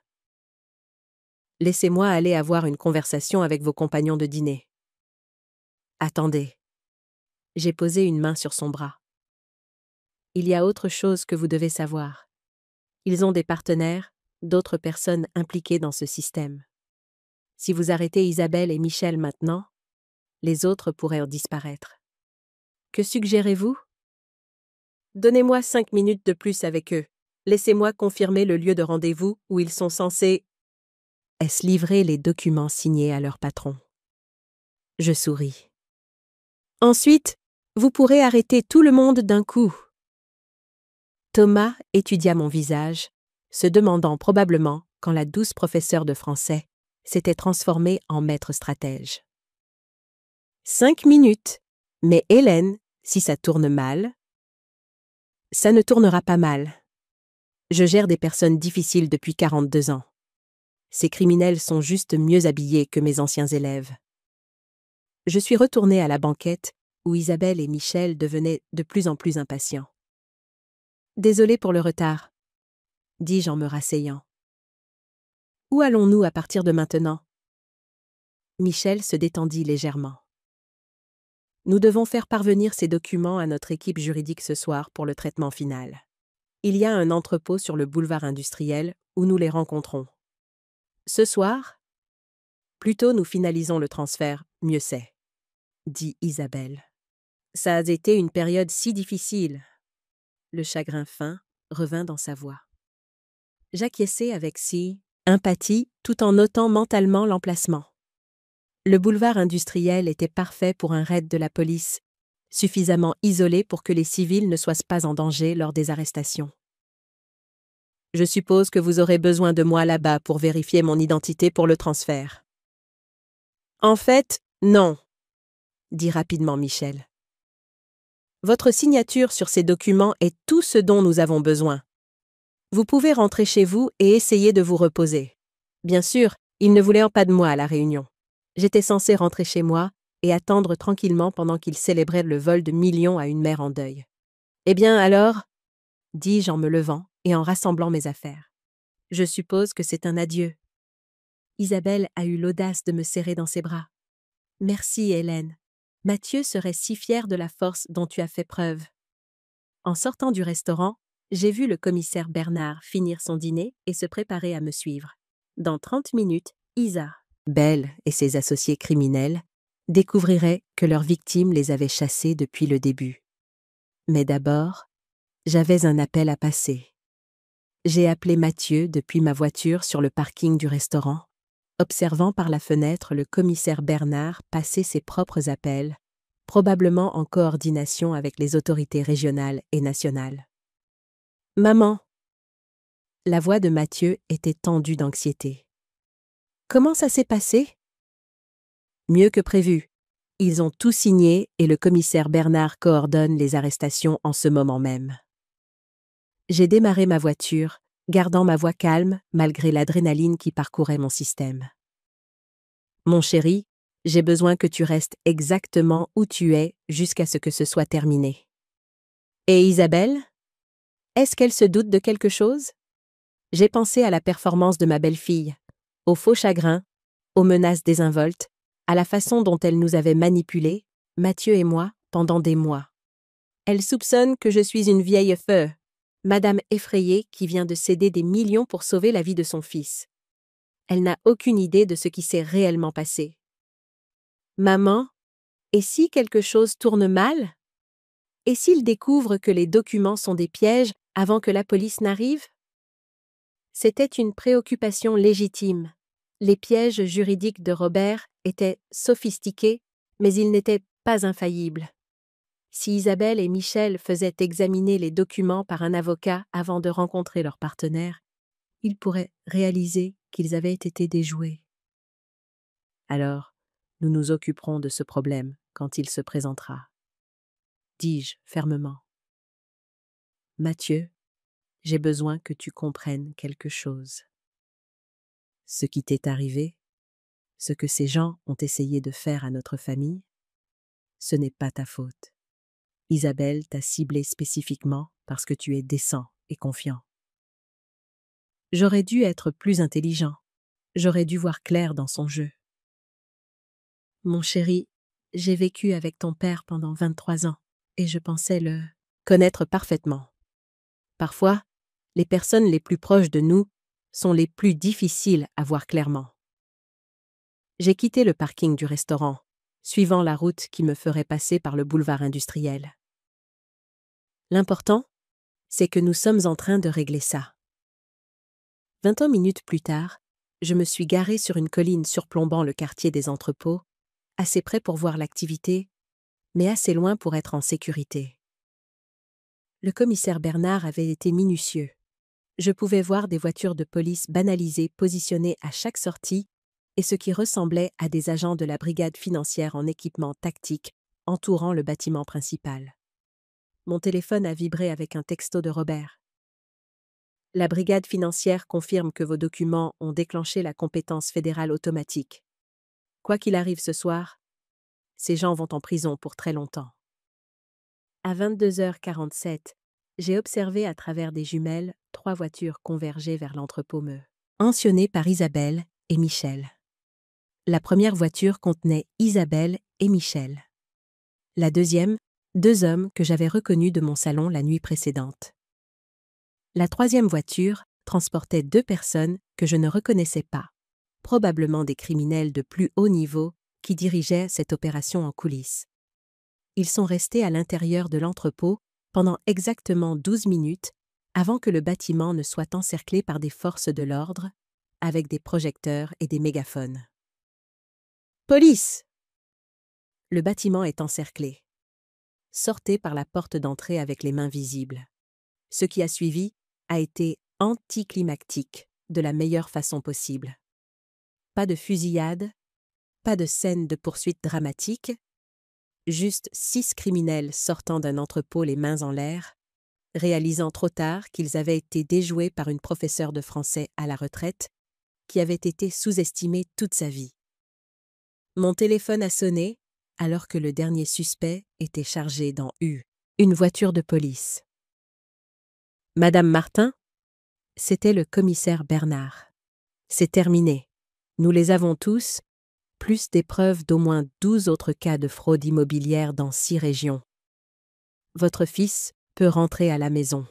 Laissez-moi aller avoir une conversation avec vos compagnons de dîner. Attendez. J'ai posé une main sur son bras. Il y a autre chose que vous devez savoir. Ils ont des partenaires, d'autres personnes impliquées dans ce système. Si vous arrêtez Isabelle et Michel maintenant, les autres pourraient disparaître. Que suggérez-vous? Donnez-moi 5 minutes de plus avec eux. Laissez-moi confirmer le lieu de rendez-vous où ils sont censés livrer les documents signés à leur patron. Je souris. Ensuite, vous pourrez arrêter tout le monde d'un coup. Thomas étudia mon visage, se demandant probablement quand la douce professeure de français s'était transformée en maître stratège. 5 minutes. Mais Hélène, si ça tourne mal, ça ne tournera pas mal. Je gère des personnes difficiles depuis 42 ans. Ces criminels sont juste mieux habillés que mes anciens élèves. Je suis retournée à la banquette où Isabelle et Michel devenaient de plus en plus impatients. Désolée pour le retard, dis-je en me rasseyant. Où allons-nous à partir de maintenant? Michel se détendit légèrement. Nous devons faire parvenir ces documents à notre équipe juridique ce soir pour le traitement final. Il y a un entrepôt sur le boulevard industriel où nous les rencontrons. Ce soir? Plus tôt nous finalisons le transfert, mieux c'est, dit Isabelle. Ça a été une période si difficile. Le chagrin fin revint dans sa voix. J'acquiesçai avec si empathie tout en notant mentalement l'emplacement. Le boulevard industriel était parfait pour un raid de la police, suffisamment isolé pour que les civils ne soient pas en danger lors des arrestations. Je suppose que vous aurez besoin de moi là-bas pour vérifier mon identité pour le transfert. En fait, non, dit rapidement Michel. Votre signature sur ces documents est tout ce dont nous avons besoin. Vous pouvez rentrer chez vous et essayer de vous reposer. Bien sûr, ils ne voulaient pas de moi à la réunion. J'étais censé rentrer chez moi et attendre tranquillement pendant qu'ils célébraient le vol de millions à une mère en deuil. Eh bien alors, dis-je en me levant et en rassemblant mes affaires. Je suppose que c'est un adieu. Isabelle a eu l'audace de me serrer dans ses bras. Merci, Hélène. Mathieu serait si fier de la force dont tu as fait preuve. En sortant du restaurant, j'ai vu le commissaire Bernard finir son dîner et se préparer à me suivre. Dans 30 minutes, Isabelle et ses associés criminels découvriraient que leurs victimes les avaient chassés depuis le début. Mais d'abord, j'avais un appel à passer. J'ai appelé Mathieu depuis ma voiture sur le parking du restaurant, observant par la fenêtre le commissaire Bernard passer ses propres appels, probablement en coordination avec les autorités régionales et nationales. « Maman !» La voix de Mathieu était tendue d'anxiété. « Comment ça s'est passé ?» Mieux que prévu. Ils ont tout signé et le commissaire Bernard coordonne les arrestations en ce moment même. J'ai démarré ma voiture, gardant ma voix calme malgré l'adrénaline qui parcourait mon système. « Mon chéri, J'ai besoin que tu restes exactement où tu es jusqu'à ce que ce soit terminé. Et Isabelle? Est-ce qu'elle se doute de quelque chose? J'ai pensé à la performance de ma belle-fille, au faux chagrin, aux menaces désinvoltes, à la façon dont elle nous avait manipulés, Mathieu et moi, pendant des mois. Elle soupçonne que je suis une vieille feu, madame effrayée qui vient de céder des millions pour sauver la vie de son fils. Elle n'a aucune idée de ce qui s'est réellement passé. Maman, et si quelque chose tourne mal? Et s'il découvre que les documents sont des pièges avant que la police n'arrive? C'était une préoccupation légitime. Les pièges juridiques de Robert étaient sophistiqués, mais ils n'étaient pas infaillibles. Si Isabelle et Michel faisaient examiner les documents par un avocat avant de rencontrer leur partenaire, ils pourraient réaliser qu'ils avaient été déjoués. Alors, nous nous occuperons de ce problème quand il se présentera. Dis-je fermement. Mathieu, j'ai besoin que tu comprennes quelque chose. Ce qui t'est arrivé, ce que ces gens ont essayé de faire à notre famille, ce n'est pas ta faute. Isabelle t'a ciblé spécifiquement parce que tu es décent et confiant. J'aurais dû être plus intelligent. J'aurais dû voir clair dans son jeu. Mon chéri, j'ai vécu avec ton père pendant 23 ans et je pensais le connaître parfaitement. Parfois, les personnes les plus proches de nous sont les plus difficiles à voir clairement. J'ai quitté le parking du restaurant, suivant la route qui me ferait passer par le boulevard industriel. L'important, c'est que nous sommes en train de régler ça. 20 minutes plus tard, je me suis garé sur une colline surplombant le quartier des entrepôts, assez près pour voir l'activité, mais assez loin pour être en sécurité. Le commissaire Bernard avait été minutieux. Je pouvais voir des voitures de police banalisées positionnées à chaque sortie et ce qui ressemblait à des agents de la brigade financière en équipement tactique entourant le bâtiment principal. Mon téléphone a vibré avec un texto de Robert. La brigade financière confirme que vos documents ont déclenché la compétence fédérale automatique. Quoi qu'il arrive ce soir, ces gens vont en prison pour très longtemps. À 22h47, j'ai observé à travers des jumelles 3 voitures converger vers l'entrepôt mentionné par Isabelle et Michel. La première voiture contenait Isabelle et Michel. La deuxième, 2 hommes que j'avais reconnus de mon salon la nuit précédente. La troisième voiture transportait 2 personnes que je ne reconnaissais pas, probablement des criminels de plus haut niveau qui dirigeaient cette opération en coulisses. Ils sont restés à l'intérieur de l'entrepôt pendant exactement 12 minutes avant que le bâtiment ne soit encerclé par des forces de l'ordre, avec des projecteurs et des mégaphones. Police! Le bâtiment est encerclé. Sortez par la porte d'entrée avec les mains visibles. Ce qui a suivi a été anticlimactique de la meilleure façon possible. Pas de fusillade, pas de scène de poursuite dramatique, juste 6 criminels sortant d'un entrepôt les mains en l'air, réalisant trop tard qu'ils avaient été déjoués par une professeure de français à la retraite qui avait été sous-estimée toute sa vie. Mon téléphone a sonné alors que le dernier suspect était chargé dans une voiture de police. Madame Martin? C'était le commissaire Bernard. C'est terminé. Nous les avons tous, plus des preuves d'au moins 12 autres cas de fraude immobilière dans 6 régions. Votre fils peut rentrer à la maison.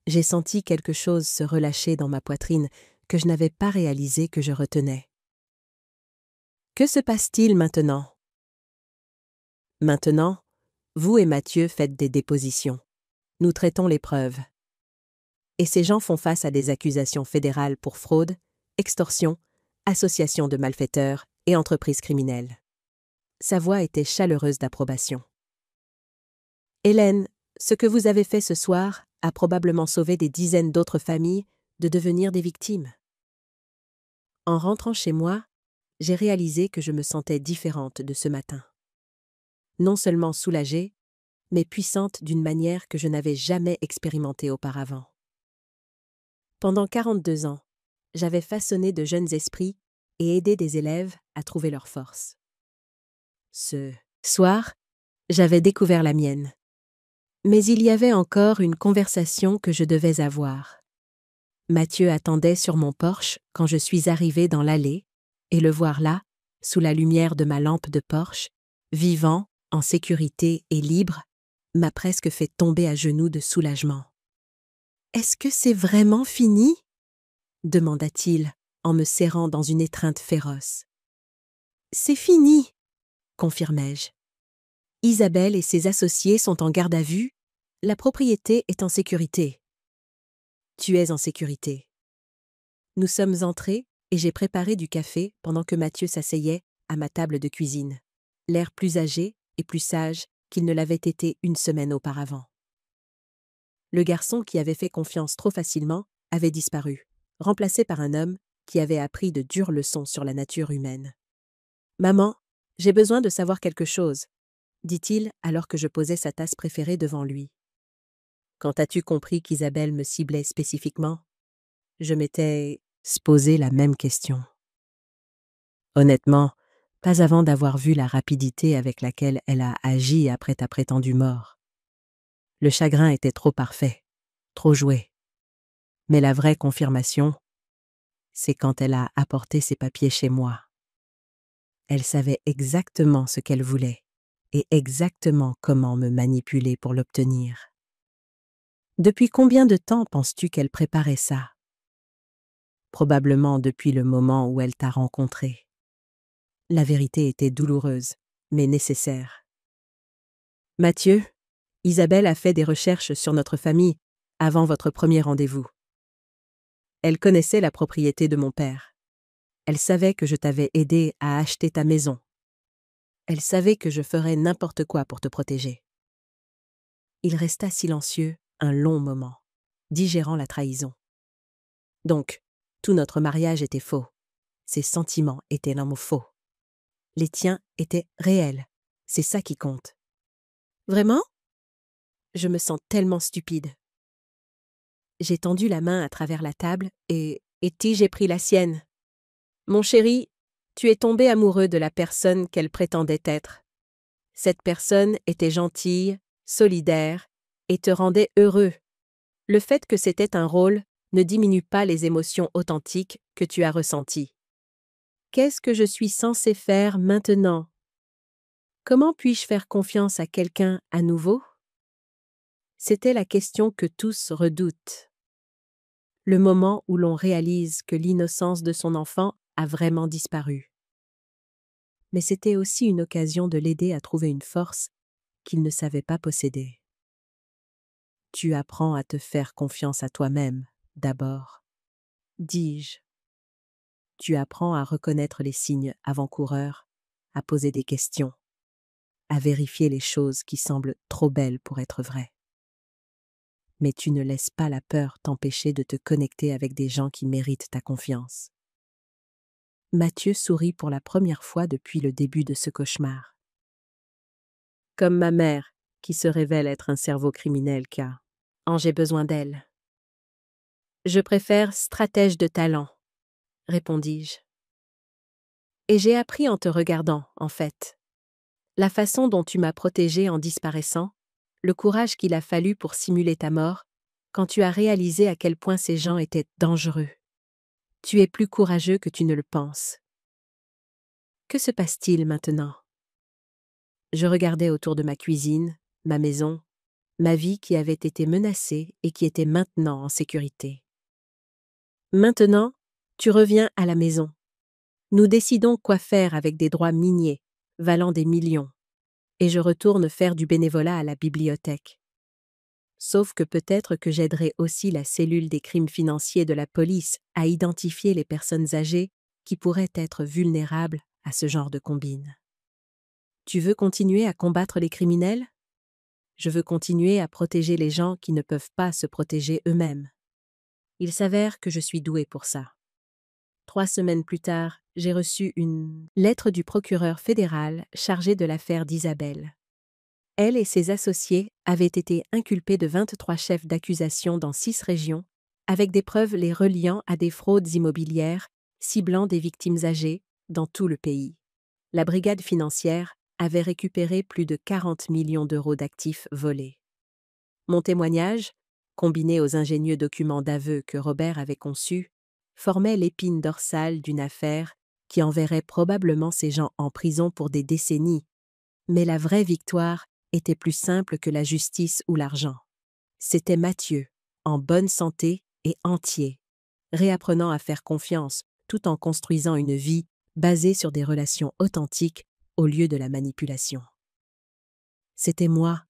J'ai senti quelque chose se relâcher dans ma poitrine que je n'avais pas réalisé que je retenais. Que se passe-t-il maintenant? Maintenant, vous et Mathieu faites des dépositions. Nous traitons les preuves. Et ces gens font face à des accusations fédérales pour fraude, extorsion, association de malfaiteurs et entreprise criminelle. Sa voix était chaleureuse d'approbation. Hélène, ce que vous avez fait ce soir a probablement sauvé des dizaines d'autres familles de devenir des victimes. En rentrant chez moi, j'ai réalisé que je me sentais différente de ce matin. Non seulement soulagée, mais puissante d'une manière que je n'avais jamais expérimentée auparavant. Pendant 42 ans, j'avais façonné de jeunes esprits et aidé des élèves à trouver leur force. Ce soir, j'avais découvert la mienne. Mais il y avait encore une conversation que je devais avoir. Mathieu attendait sur mon porche quand je suis arrivée dans l'allée, et le voir là, sous la lumière de ma lampe de porche, vivant, en sécurité et libre, m'a presque fait tomber à genoux de soulagement. « Est-ce que c'est vraiment fini ?» demanda-t-il en me serrant dans une étreinte féroce. « C'est fini !» confirmai-je. Isabelle et ses associés sont en garde à vue, la propriété est en sécurité. Tu es en sécurité. Nous sommes entrés et j'ai préparé du café pendant que Mathieu s'asseyait à ma table de cuisine, l'air plus âgé et plus sage qu'il ne l'avait été une semaine auparavant. Le garçon qui avait fait confiance trop facilement avait disparu, remplacé par un homme qui avait appris de dures leçons sur la nature humaine. « Maman, j'ai besoin de savoir quelque chose, » dit-il alors que je posais sa tasse préférée devant lui. Quand as-tu compris qu'Isabelle me ciblait spécifiquement? Je m'étais posé la même question. Honnêtement, pas avant d'avoir vu la rapidité avec laquelle elle a agi après ta prétendue mort. Le chagrin était trop parfait, trop joué. Mais la vraie confirmation, c'est quand elle a apporté ses papiers chez moi. Elle savait exactement ce qu'elle voulait et exactement comment me manipuler pour l'obtenir. Depuis combien de temps penses-tu qu'elle préparait ça? Probablement depuis le moment où elle t'a rencontré. La vérité était douloureuse, mais nécessaire. Mathieu, Isabelle a fait des recherches sur notre famille avant votre premier rendez-vous. Elle connaissait la propriété de mon père. Elle savait que je t'avais aidé à acheter ta maison. Elle savait que je ferais n'importe quoi pour te protéger. Il resta silencieux un long moment, digérant la trahison. Donc, tout notre mariage était faux. Ses sentiments étaient faux. Les tiens étaient réels. C'est ça qui compte. Vraiment? Je me sens tellement stupide. J'ai tendu la main à travers la table et j'ai pris la sienne. Mon chéri, tu es tombé amoureux de la personne qu'elle prétendait être. Cette personne était gentille, solidaire et te rendait heureux. Le fait que c'était un rôle ne diminue pas les émotions authentiques que tu as ressenties. Qu'est-ce que je suis censée faire maintenant? Comment puis-je faire confiance à quelqu'un à nouveau? C'était la question que tous redoutent. Le moment où l'on réalise que l'innocence de son enfant a vraiment disparu. Mais c'était aussi une occasion de l'aider à trouver une force qu'il ne savait pas posséder. Tu apprends à te faire confiance à toi-même, d'abord, dis-je. Tu apprends à reconnaître les signes avant-coureurs, à poser des questions, à vérifier les choses qui semblent trop belles pour être vraies. Mais tu ne laisses pas la peur t'empêcher de te connecter avec des gens qui méritent ta confiance. Mathieu sourit pour la première fois depuis le début de ce cauchemar. Comme ma mère, qui se révèle être un cerveau criminel car j'ai besoin d'elle. Je préfère stratège de talent, répondis-je. Et j'ai appris en te regardant, en fait. La façon dont tu m'as protégée en disparaissant, le courage qu'il a fallu pour simuler ta mort, quand tu as réalisé à quel point ces gens étaient dangereux. Tu es plus courageux que tu ne le penses. Que se passe-t-il maintenant? Je regardais autour de ma cuisine, ma maison, ma vie qui avait été menacée et qui était maintenant en sécurité. Maintenant, tu reviens à la maison. Nous décidons quoi faire avec des droits miniers, valant des millions, et je retourne faire du bénévolat à la bibliothèque. Sauf que peut-être que j'aiderai aussi la cellule des crimes financiers de la police à identifier les personnes âgées qui pourraient être vulnérables à ce genre de combine. Tu veux continuer à combattre les criminels? Je veux continuer à protéger les gens qui ne peuvent pas se protéger eux-mêmes. Il s'avère que je suis douée pour ça. 3 semaines plus tard, j'ai reçu une lettre du procureur fédéral chargé de l'affaire d'Isabelle. Elle et ses associés avaient été inculpés de 23 chefs d'accusation dans 6 régions, avec des preuves les reliant à des fraudes immobilières, ciblant des victimes âgées, dans tout le pays. La brigade financière avait récupéré plus de 40 millions d'euros d'actifs volés. Mon témoignage, combiné aux ingénieux documents d'aveu que Robert avait conçus, formait l'épine dorsale d'une affaire qui enverrait probablement ces gens en prison pour des décennies. Mais la vraie victoire était plus simple que la justice ou l'argent. C'était Mathieu, en bonne santé et entier, réapprenant à faire confiance tout en construisant une vie basée sur des relations authentiques au lieu de la manipulation. C'était moi,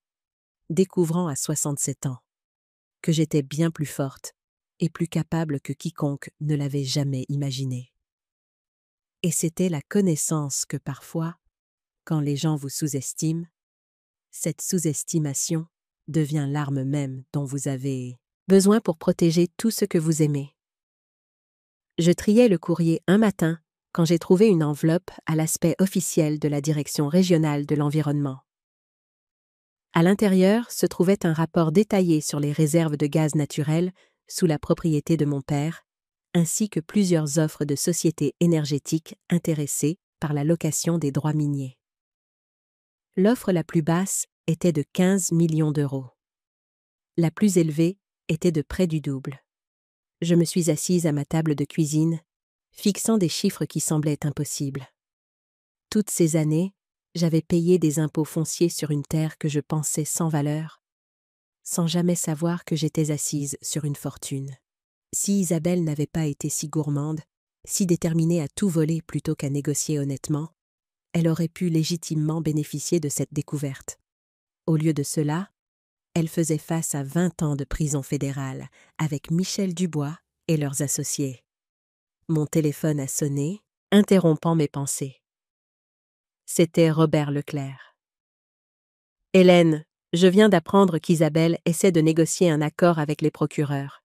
découvrant à 67 ans, que j'étais bien plus forte et plus capable que quiconque ne l'avait jamais imaginé. Et c'était la connaissance que parfois, quand les gens vous sous-estiment, cette sous-estimation devient l'arme même dont vous avez besoin pour protéger tout ce que vous aimez. Je triais le courrier un matin quand j'ai trouvé une enveloppe à l'aspect officiel de la Direction régionale de l'environnement. À l'intérieur se trouvait un rapport détaillé sur les réserves de gaz naturel sous la propriété de mon père, ainsi que plusieurs offres de sociétés énergétiques intéressées par la location des droits miniers. L'offre la plus basse était de 15 millions d'euros. La plus élevée était de près du double. Je me suis assise à ma table de cuisine, fixant des chiffres qui semblaient impossibles. Toutes ces années, j'avais payé des impôts fonciers sur une terre que je pensais sans valeur, sans jamais savoir que j'étais assise sur une fortune. Si Isabelle n'avait pas été si gourmande, si déterminée à tout voler plutôt qu'à négocier honnêtement, elle aurait pu légitimement bénéficier de cette découverte. Au lieu de cela, elle faisait face à 20 ans de prison fédérale avec Michel Dubois et leurs associés. Mon téléphone a sonné, interrompant mes pensées. C'était Robert Leclerc. « Hélène, je viens d'apprendre qu'Isabelle essaie de négocier un accord avec les procureurs.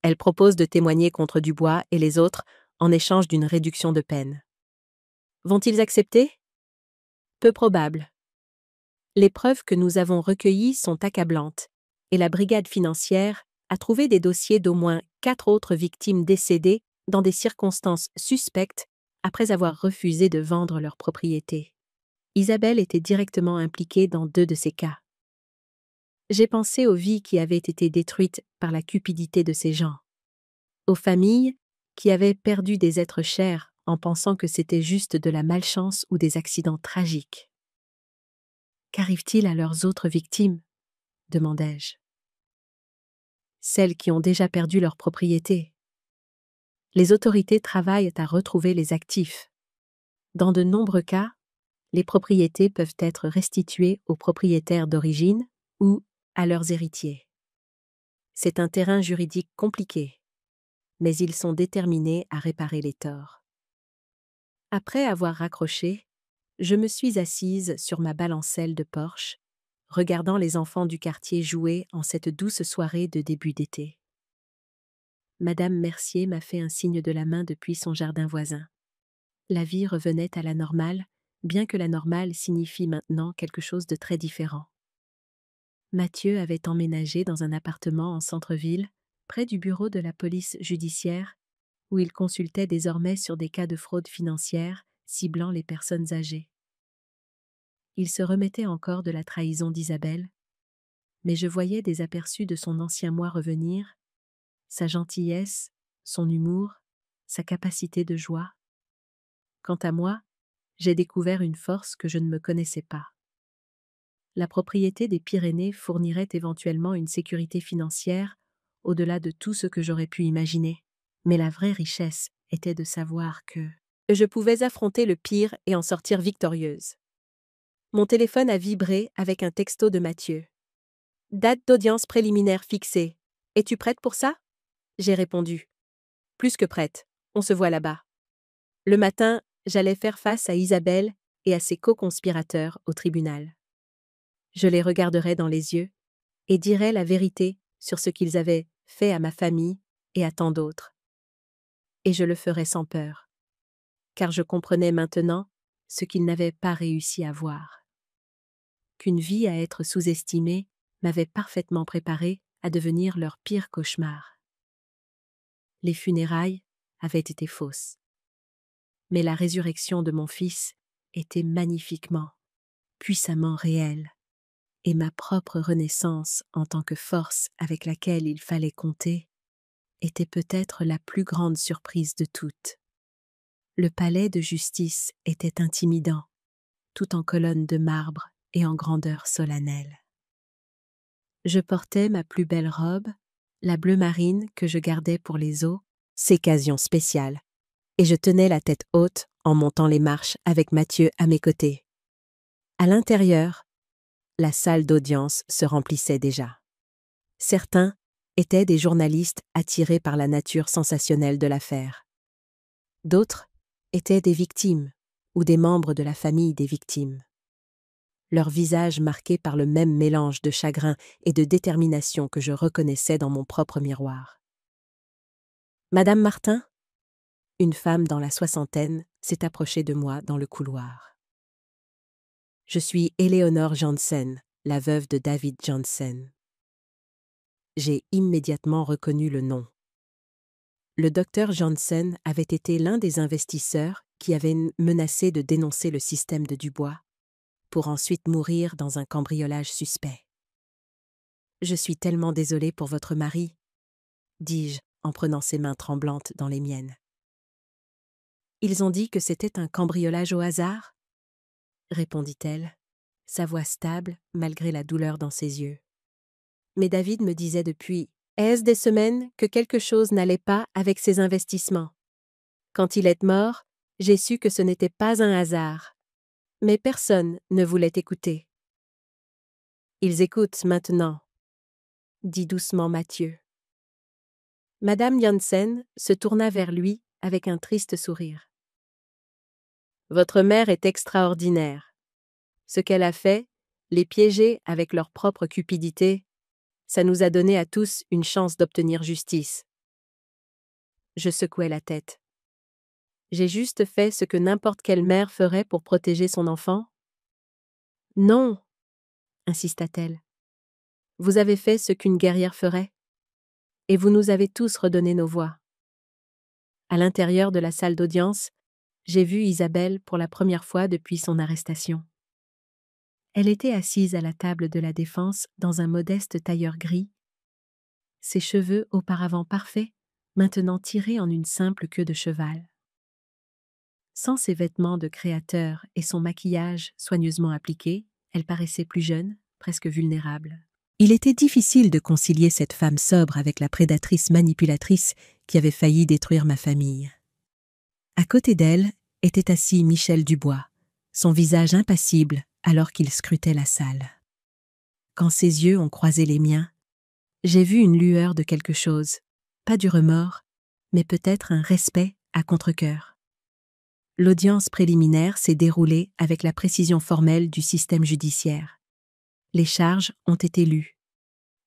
Elle propose de témoigner contre Dubois et les autres en échange d'une réduction de peine. Vont-ils accepter? Peu probable. Les preuves que nous avons recueillies sont accablantes, et la brigade financière a trouvé des dossiers d'au moins 4 autres victimes décédées dans des circonstances suspectes après avoir refusé de vendre leur propriété. Isabelle était directement impliquée dans 2 de ces cas. J'ai pensé aux vies qui avaient été détruites par la cupidité de ces gens, aux familles qui avaient perdu des êtres chers en pensant que c'était juste de la malchance ou des accidents tragiques. Qu'arrive-t-il à leurs autres victimes? Demandai-je. Celles qui ont déjà perdu leur propriété. Les autorités travaillent à retrouver les actifs. Dans de nombreux cas, les propriétés peuvent être restituées aux propriétaires d'origine ou à leurs héritiers. C'est un terrain juridique compliqué, mais ils sont déterminés à réparer les torts. Après avoir raccroché, je me suis assise sur ma balancelle de Porsche, regardant les enfants du quartier jouer en cette douce soirée de début d'été. Madame Mercier m'a fait un signe de la main depuis son jardin voisin. La vie revenait à la normale, bien que la normale signifie maintenant quelque chose de très différent. Mathieu avait emménagé dans un appartement en centre-ville, près du bureau de la police judiciaire, où il consultait désormais sur des cas de fraude financière ciblant les personnes âgées. Il se remettait encore de la trahison d'Isabelle, mais je voyais des aperçus de son ancien moi revenir, sa gentillesse, son humour, sa capacité de joie. Quant à moi, j'ai découvert une force que je ne me connaissais pas. La propriété des Pyrénées fournirait éventuellement une sécurité financière au-delà de tout ce que j'aurais pu imaginer. Mais la vraie richesse était de savoir que je pouvais affronter le pire et en sortir victorieuse. Mon téléphone a vibré avec un texto de Mathieu. « Date d'audience préliminaire fixée. Es-tu prête pour ça ?» J'ai répondu. « Plus que prête. On se voit là-bas. » Le matin, j'allais faire face à Isabelle et à ses co-conspirateurs au tribunal. Je les regarderais dans les yeux et dirais la vérité sur ce qu'ils avaient fait à ma famille et à tant d'autres. Et je le ferais sans peur, car je comprenais maintenant ce qu'ils n'avaient pas réussi à voir. Qu'une vie à être sous-estimée m'avait parfaitement préparé à devenir leur pire cauchemar. Les funérailles avaient été fausses. Mais la résurrection de mon fils était magnifiquement, puissamment réelle, et ma propre renaissance en tant que force avec laquelle il fallait compter était peut-être la plus grande surprise de toutes. Le palais de justice était intimidant, tout en colonnes de marbre et en grandeur solennelle. Je portais ma plus belle robe, la bleu marine que je gardais pour les eaux, occasions spéciales, et je tenais la tête haute en montant les marches avec Mathieu à mes côtés. À l'intérieur, la salle d'audience se remplissait déjà. Certains étaient des journalistes attirés par la nature sensationnelle de l'affaire. D'autres étaient des victimes ou des membres de la famille des victimes. Leurs visages marqués par le même mélange de chagrin et de détermination que je reconnaissais dans mon propre miroir. Madame Martin, une femme dans la soixantaine, s'est approchée de moi dans le couloir. Je suis Éléonore Janssen, la veuve de David Janssen. J'ai immédiatement reconnu le nom. Le docteur Janssen avait été l'un des investisseurs qui avaient menacé de dénoncer le système de Dubois, pour ensuite mourir dans un cambriolage suspect. « Je suis tellement désolée pour votre mari », dis-je en prenant ses mains tremblantes dans les miennes. « Ils ont dit que c'était un cambriolage au hasard ?» répondit-elle, sa voix stable malgré la douleur dans ses yeux. Mais David me disait depuis des semaines que quelque chose n'allait pas avec ses investissements. Quand il est mort, j'ai su que ce n'était pas un hasard. Mais personne ne voulait écouter. Ils écoutent maintenant, dit doucement Mathieu. Madame Janssen se tourna vers lui avec un triste sourire. Votre mère est extraordinaire. Ce qu'elle a fait, les piéger avec leur propre cupidité, ça nous a donné à tous une chance d'obtenir justice. Je secouai la tête. J'ai juste fait ce que n'importe quelle mère ferait pour protéger son enfant? Non, insista-t-elle. Vous avez fait ce qu'une guerrière ferait, et vous nous avez tous redonné nos voix. À l'intérieur de la salle d'audience, j'ai vu Isabelle pour la première fois depuis son arrestation. Elle était assise à la table de la défense dans un modeste tailleur gris, ses cheveux auparavant parfaits, maintenant tirés en une simple queue de cheval. Sans ses vêtements de créateur et son maquillage soigneusement appliqué, elle paraissait plus jeune, presque vulnérable. Il était difficile de concilier cette femme sobre avec la prédatrice manipulatrice qui avait failli détruire ma famille. À côté d'elle était assis Michel Dubois, son visage impassible alors qu'il scrutait la salle. Quand ses yeux ont croisé les miens, j'ai vu une lueur de quelque chose, pas du remords, mais peut-être un respect à contre-cœur. L'audience préliminaire s'est déroulée avec la précision formelle du système judiciaire. Les charges ont été lues.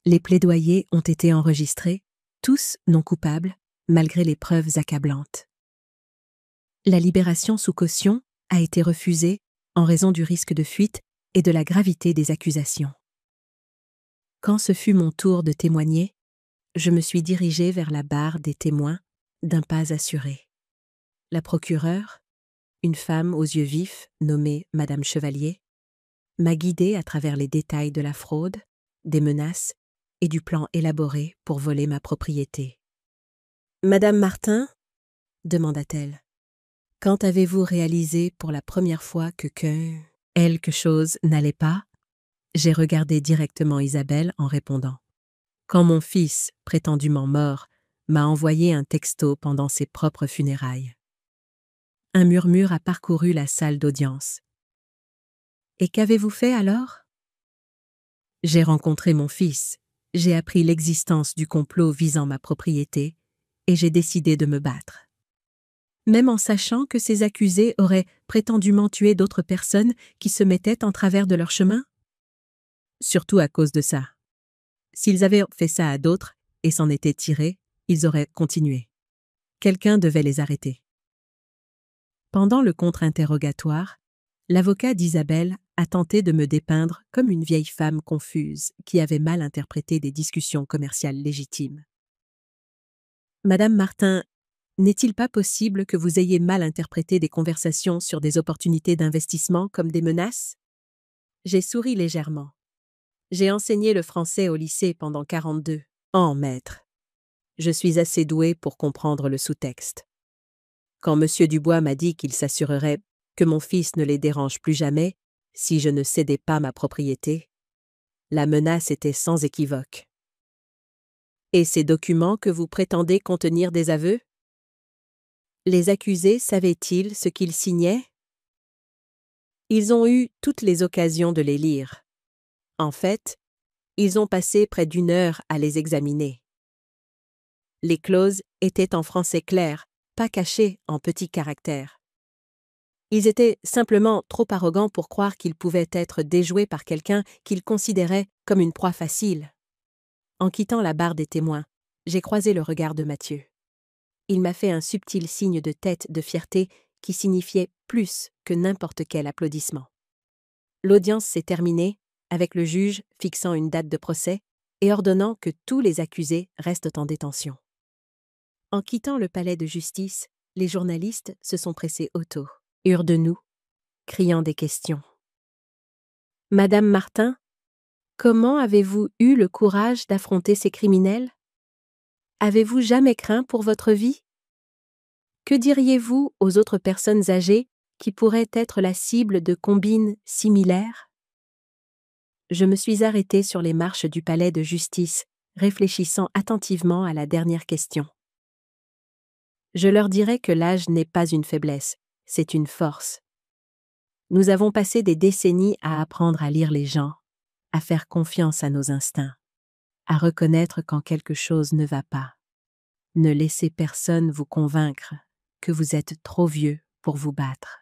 Les plaidoyers ont été enregistrés, tous non coupables, malgré les preuves accablantes. La libération sous caution a été refusée en raison du risque de fuite et de la gravité des accusations. Quand ce fut mon tour de témoigner, je me suis dirigée vers la barre des témoins d'un pas assuré. La procureure, une femme aux yeux vifs nommée Madame Chevalier, m'a guidée à travers les détails de la fraude, des menaces et du plan élaboré pour voler ma propriété. « Madame Martin ?» demanda-t-elle. « Quand avez-vous réalisé pour la première fois que quelque chose n'allait pas ?» J'ai regardé directement Isabelle en répondant. « Quand mon fils, prétendument mort, m'a envoyé un texto pendant ses propres funérailles. » Un murmure a parcouru la salle d'audience. « Et qu'avez-vous fait alors ?» J'ai rencontré mon fils, j'ai appris l'existence du complot visant ma propriété et j'ai décidé de me battre. Même en sachant que ces accusés auraient prétendument tué d'autres personnes qui se mettaient en travers de leur chemin? Surtout à cause de ça. S'ils avaient fait ça à d'autres et s'en étaient tirés, ils auraient continué. Quelqu'un devait les arrêter. Pendant le contre-interrogatoire, l'avocat d'Isabelle a tenté de me dépeindre comme une vieille femme confuse qui avait mal interprété des discussions commerciales légitimes. « Madame Martin, N'est-il pas possible que vous ayez mal interprété des conversations sur des opportunités d'investissement comme des menaces? J'ai souri légèrement. J'ai enseigné le français au lycée pendant 42 ans, maître. Je suis assez doué pour comprendre le sous-texte. Quand M. Dubois m'a dit qu'il s'assurerait que mon fils ne les dérange plus jamais si je ne cédais pas ma propriété, la menace était sans équivoque. Et ces documents que vous prétendez contenir des aveux? Les accusés savaient-ils ce qu'ils signaient? Ils ont eu toutes les occasions de les lire. En fait, ils ont passé près d'1 heure à les examiner. Les clauses étaient en français clair, pas cachées en petits caractères. Ils étaient simplement trop arrogants pour croire qu'ils pouvaient être déjoués par quelqu'un qu'ils considéraient comme une proie facile. En quittant la barre des témoins, j'ai croisé le regard de Mathieu. Il m'a fait un subtil signe de tête de fierté qui signifiait plus que n'importe quel applaudissement. L'audience s'est terminée, avec le juge fixant une date de procès et ordonnant que tous les accusés restent en détention. En quittant le palais de justice, les journalistes se sont pressés autour, hurent de nous, criant des questions. « Madame Martin, comment avez-vous eu le courage d'affronter ces criminels? Avez-vous jamais craint pour votre vie? Que diriez-vous aux autres personnes âgées qui pourraient être la cible de combines similaires? » Je me suis arrêtée sur les marches du palais de justice, réfléchissant attentivement à la dernière question. Je leur dirai que l'âge n'est pas une faiblesse, c'est une force. Nous avons passé des décennies à apprendre à lire les gens, à faire confiance à nos instincts, à reconnaître quand quelque chose ne va pas. Ne laissez personne vous convaincre que vous êtes trop vieux pour vous battre.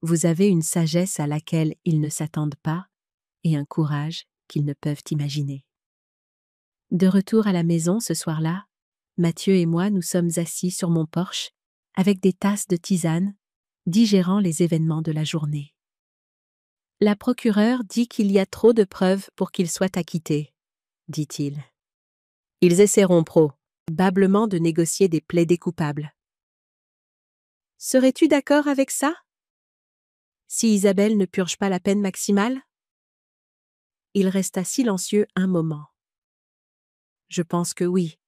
Vous avez une sagesse à laquelle ils ne s'attendent pas et un courage qu'ils ne peuvent imaginer. De retour à la maison ce soir-là, Mathieu et moi nous sommes assis sur mon porche avec des tasses de tisane, digérant les événements de la journée. La procureure dit qu'il y a trop de preuves pour qu'il soit acquitté, dit-il. Ils essaieront probablement de négocier des plaidés coupables. Serais-tu d'accord avec ça? Si Isabelle ne purge pas la peine maximale? Il resta silencieux un moment. Je pense que oui.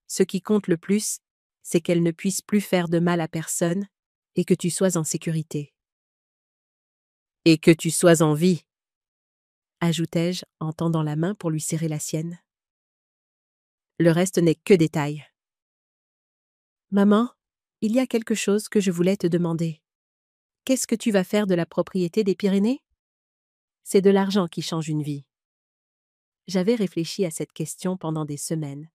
Ce qui compte le plus, c'est qu'elle ne puisse plus faire de mal à personne et que tu sois en sécurité. Et que tu sois en vie, ajoutai-je en tendant la main pour lui serrer la sienne. Le reste n'est que détail. Maman, il y a quelque chose que je voulais te demander. Qu'est-ce que tu vas faire de la propriété des Pyrénées? C'est de l'argent qui change une vie. J'avais réfléchi à cette question pendant des semaines.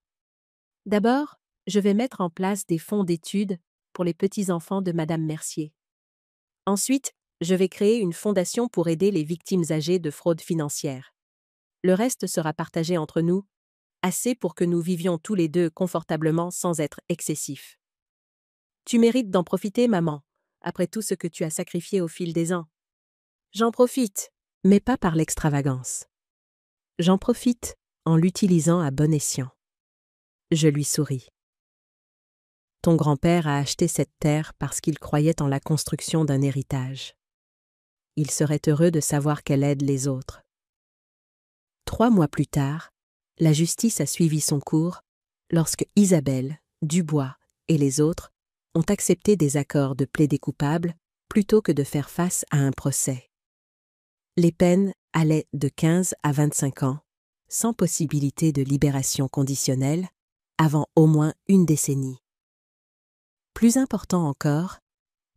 D'abord, je vais mettre en place des fonds d'études pour les petits-enfants de Madame Mercier. Ensuite, je vais créer une fondation pour aider les victimes âgées de fraude financière. Le reste sera partagé entre nous, assez pour que nous vivions tous les deux confortablement sans être excessifs. Tu mérites d'en profiter, maman, après tout ce que tu as sacrifié au fil des ans. J'en profite, mais pas par l'extravagance. J'en profite en l'utilisant à bon escient. Je lui souris. Ton grand-père a acheté cette terre parce qu'il croyait en la construction d'un héritage. Il serait heureux de savoir qu'elle aide les autres. 3 mois plus tard, la justice a suivi son cours lorsque Isabelle, Dubois et les autres ont accepté des accords de plaidés coupables plutôt que de faire face à un procès. Les peines allaient de 15 à 25 ans, sans possibilité de libération conditionnelle, avant au moins 1 décennie. Plus important encore,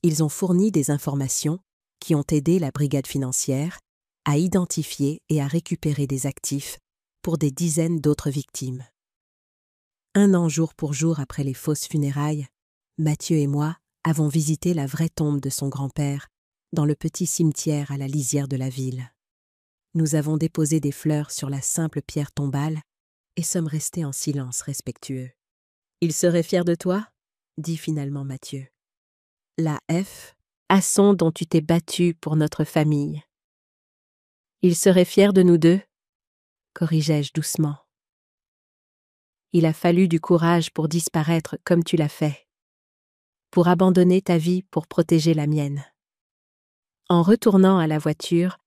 ils ont fourni des informations qui ont aidé la brigade financière à identifier et à récupérer des actifs pour des dizaines d'autres victimes. 1 an jour pour jour après les fausses funérailles, Mathieu et moi avons visité la vraie tombe de son grand-père dans le petit cimetière à la lisière de la ville. Nous avons déposé des fleurs sur la simple pierre tombale et sommes restés en silence respectueux. « Il serait fier de toi ?» dit finalement Mathieu. « La F, Asson dont tu t'es battu pour notre famille. »« Il serait fier de nous deux ?» corrigeai-je doucement. Il a fallu du courage pour disparaître comme tu l'as fait. Pour abandonner ta vie pour protéger la mienne. En retournant à la voiture,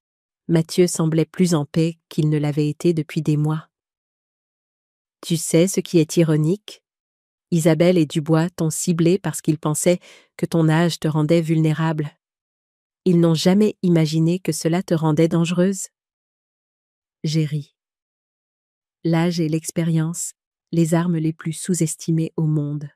Mathieu semblait plus en paix qu'il ne l'avait été depuis des mois. Tu sais ce qui est ironique? Isabelle et Dubois t'ont ciblé parce qu'ils pensaient que ton âge te rendait vulnérable. Ils n'ont jamais imaginé que cela te rendait dangereuse. J'ai ri. L'âge et l'expérience, les armes les plus sous-estimées au monde.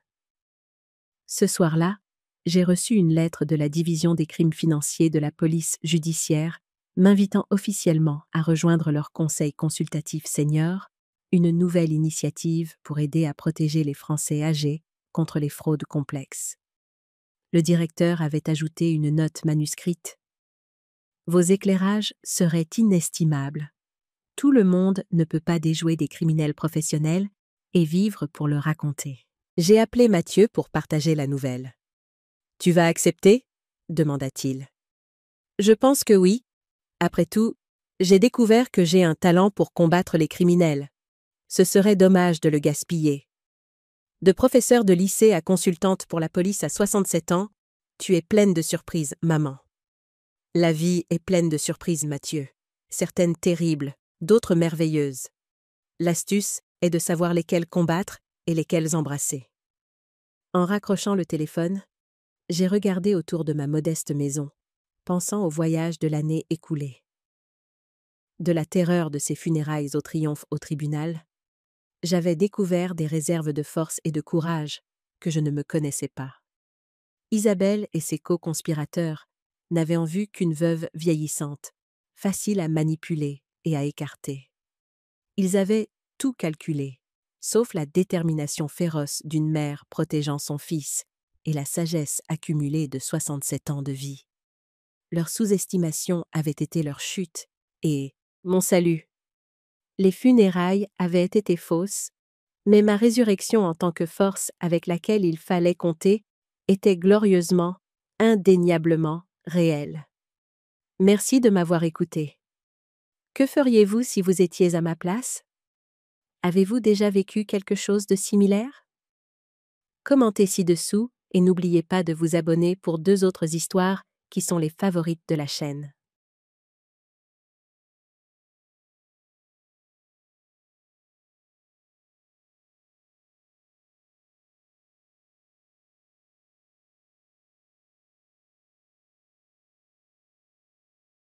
Ce soir-là, j'ai reçu une lettre de la division des crimes financiers de la police judiciaire m'invitant officiellement à rejoindre leur conseil consultatif senior, une nouvelle initiative pour aider à protéger les Français âgés contre les fraudes complexes. Le directeur avait ajouté une note manuscrite. Vos éclairages seraient inestimables. Tout le monde ne peut pas déjouer des criminels professionnels et vivre pour le raconter. J'ai appelé Mathieu pour partager la nouvelle. « Tu vas accepter ?» demanda-t-il. « Je pense que oui. Après tout, j'ai découvert que j'ai un talent pour combattre les criminels. Ce serait dommage de le gaspiller. De professeur de lycée à consultante pour la police à 67 ans, tu es pleine de surprises, maman. La vie est pleine de surprises, Mathieu. Certaines terribles, d'autres merveilleuses. L'astuce est de savoir lesquelles combattre et lesquelles embrasser. » En raccrochant le téléphone, j'ai regardé autour de ma modeste maison, pensant au voyage de l'année écoulée. De la terreur de ces funérailles au triomphe au tribunal, j'avais découvert des réserves de force et de courage que je ne me connaissais pas. Isabelle et ses co-conspirateurs n'avaient en vue qu'une veuve vieillissante, facile à manipuler et à écarter. Ils avaient tout calculé, sauf la détermination féroce d'une mère protégeant son fils et la sagesse accumulée de 67 ans de vie. Leur sous-estimation avait été leur chute et mon salut. Les funérailles avaient été fausses, mais ma résurrection en tant que force avec laquelle il fallait compter était glorieusement, indéniablement réelle. Merci de m'avoir écouté. Que feriez-vous si vous étiez à ma place? Avez-vous déjà vécu quelque chose de similaire? Commentez ci-dessous et n'oubliez pas de vous abonner pour 2 autres histoires qui sont les favorites de la chaîne.